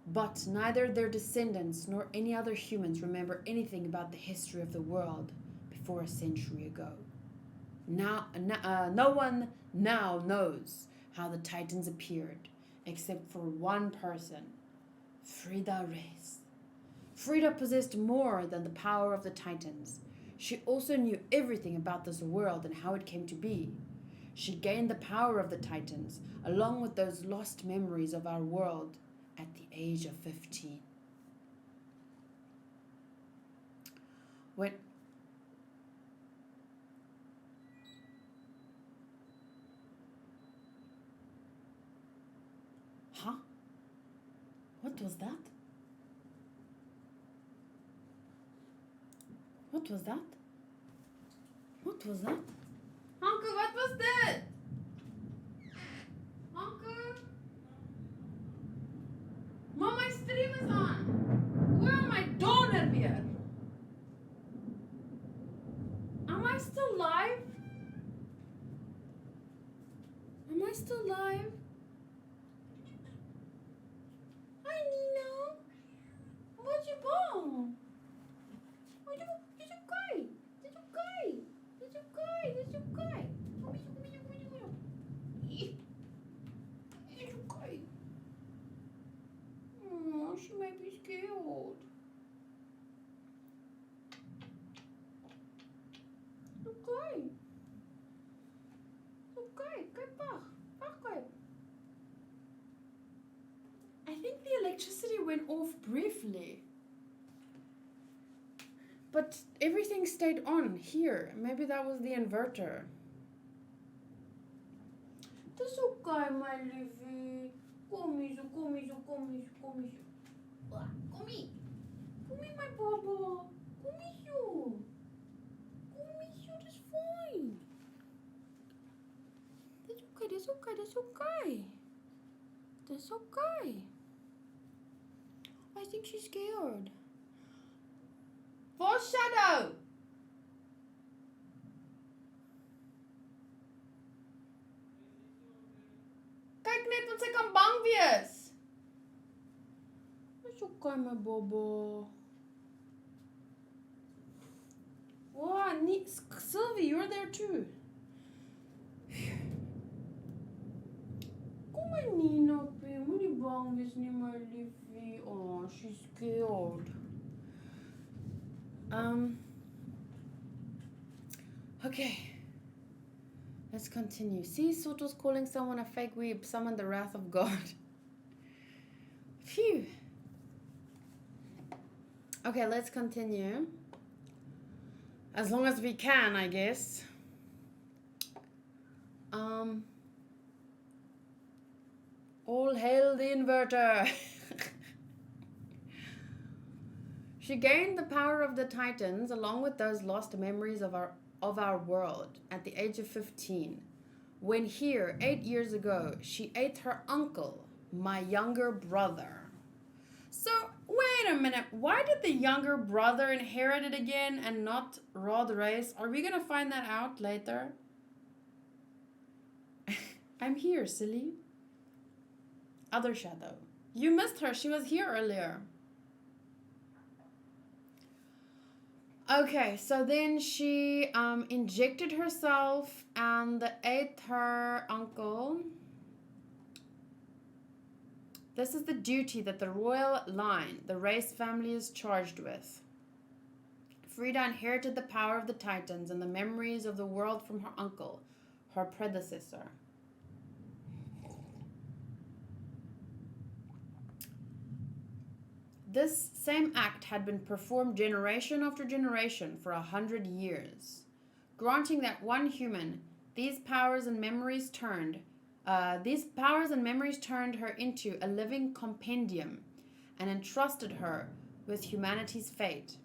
but neither their descendants nor any other humans remember anything about the history of the world before a century ago. No one now knows how the Titans appeared, except for one person, Frida Reiss. Frida possessed more than the power of the Titans. She also knew everything about this world and how it came to be. She gained the power of the Titans, along with those lost memories of our world, at the age of 15. When Huh? What was that? What was that? What was that? Uncle, what was that? Uncle? Mom, my stream is on. Where are my donor beer? Am I still live? Am I still live? Hi, Nino. What's your bone? Is it okay? Is it okay? Is it okay? Is it okay? It's okay. Oh, she might be scared. Okay. Okay, okay. I think the electricity went off briefly. But everything stayed on here. Maybe that was the inverter. That's okay, my Livy. Come here, Come, my Baba. Come here. That's fine. That's okay. That's okay. I think she's scared. Foreshadow! Kijk net wat sy kan bang wees. It's okay, my Bobo. Wow, neat. Sylvie, you're there too. Kom maar Nina, moet nie bang wees nie, my liefie. Oh, she's scared. Okay. Let's continue. See, Soto's calling someone a fake weeb, summon the wrath of God. Phew. Okay, let's continue. As long as we can, I guess. All hail the inverter. She gained the power of the Titans along with those lost memories of our world at the age of 15. When here, 8 years ago, she ate her uncle, my younger brother. So, wait a minute. Why did the younger brother inherit it again and not Reiss? Are we going to find that out later? I'm here, silly. Other shadow. You missed her. She was here earlier. Okay, so then she injected herself and ate her uncle. This is the duty that the royal line, the Reiss family, is charged with. Frida inherited the power of the Titans and the memories of the world from her uncle, her predecessor. This same act had been performed generation after generation for 100 years, granting that one human, these powers and memories turned her into a living compendium and entrusted her with humanity's fate.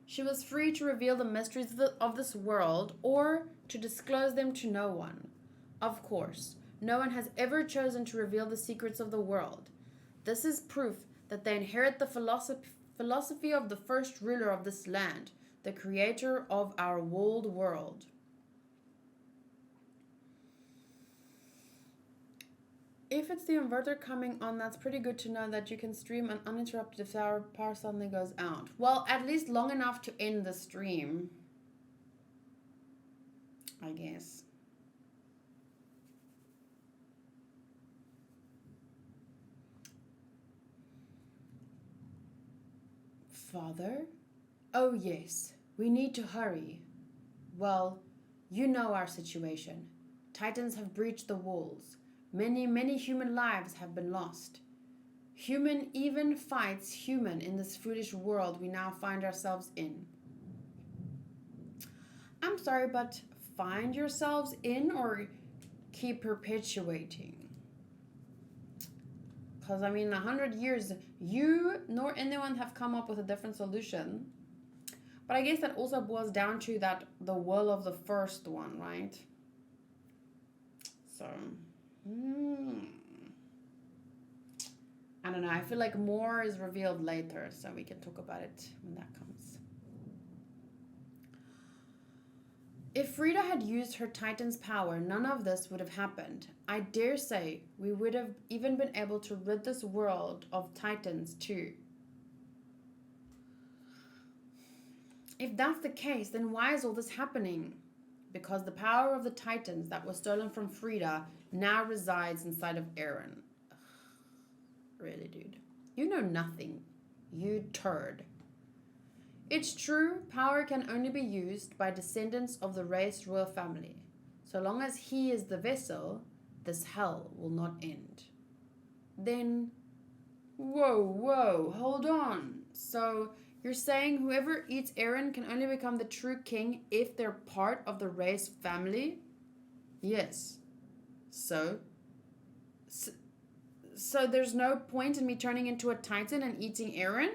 She was free to reveal the mysteries of this world or to disclose them to no one. Of course, no one has ever chosen to reveal the secrets of the world. This is proof that they inherit the philosophy of the first ruler of this land, the creator of our walled world. If it's the inverter coming on, that's pretty good to know that you can stream uninterrupted if our power suddenly goes out. Well, at least long enough to end the stream, I guess. Father? Oh yes, we need to hurry. Well, you know our situation. Titans have breached the walls. Many human lives have been lost. Human even fights human in this foolish world we now find ourselves in. I'm sorry, but find yourselves in or keep perpetuating? Because, 100 years, you nor anyone have come up with a different solution. But I guess that also boils down to that the will of the first one, right? So, I don't know. I feel like more is revealed later, so we can talk about it when that comes. If Frida had used her Titan's power, none of this would have happened. I dare say we would have even been able to rid this world of Titans too. If that's the case, then why is all this happening? Because the power of the Titans that was stolen from Frida now resides inside of Eren. Ugh, really, dude. You know nothing. You turd. It's true, power can only be used by descendants of the Reiss royal family. So long as he is the vessel, this hell will not end. Then, whoa, hold on. So, you're saying whoever eats Eren can only become the true king if they're part of the Reiss family? Yes. So there's no point in me turning into a Titan and eating Eren?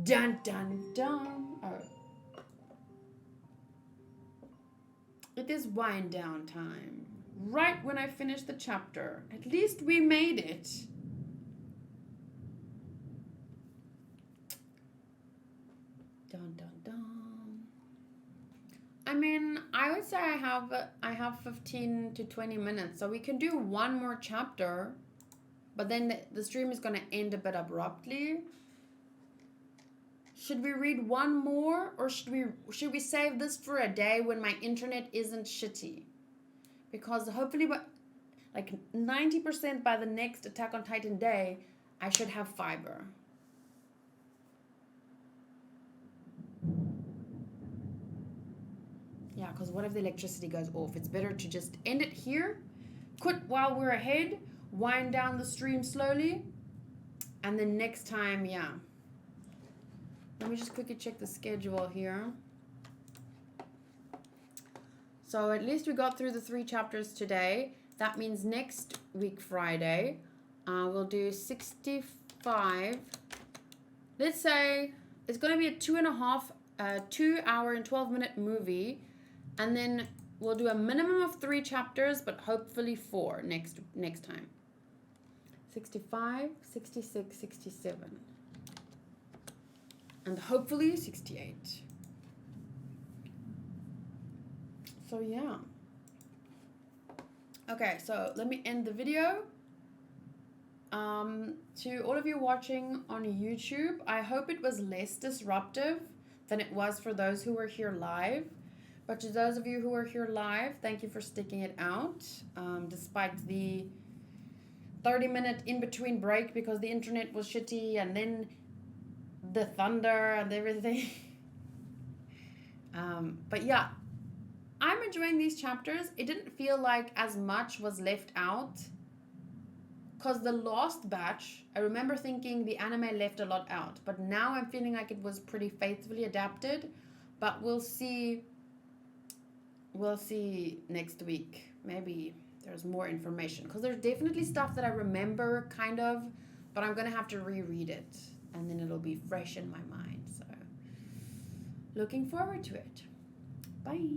Dun dun dun. Oh. It is wind down time. Right when I finish the chapter. At least we made it. Dun dun dun. I would say I have 15 to 20 minutes, so we can do one more chapter, but then the stream is going to end a bit abruptly. Should we read one more, or should we save this for a day when my internet isn't shitty? Because hopefully, like 90% by the next Attack on Titan day, I should have fiber. Yeah, because what if the electricity goes off? It's better to just end it here, quit while we're ahead, wind down the stream slowly, and then next time, yeah. Let me just quickly check the schedule here. So at least we got through the 3 chapters today. That means next week, Friday, we'll do 65. Let's say it's going to be a 2 hour and 12-minute movie. And then we'll do a minimum of 3 chapters, but hopefully 4 next time. 65, 66, 67. And hopefully 68. So yeah. Okay, so let me end the video. To all of you watching on YouTube, I hope it was less disruptive than it was for those who were here live. But to those of you who are here live, thank you for sticking it out, despite the 30-minute in-between break because the internet was shitty and then the thunder and everything. But yeah, I'm enjoying these chapters. It didn't feel like as much was left out. Because the last batch, I remember thinking the anime left a lot out. But now I'm feeling like it was pretty faithfully adapted. But we'll see. We'll see next week. Maybe there's more information. Because there's definitely stuff that I remember, kind of. But I'm going to have to reread it. And then it'll be fresh in my mind. So, looking forward to it. Bye.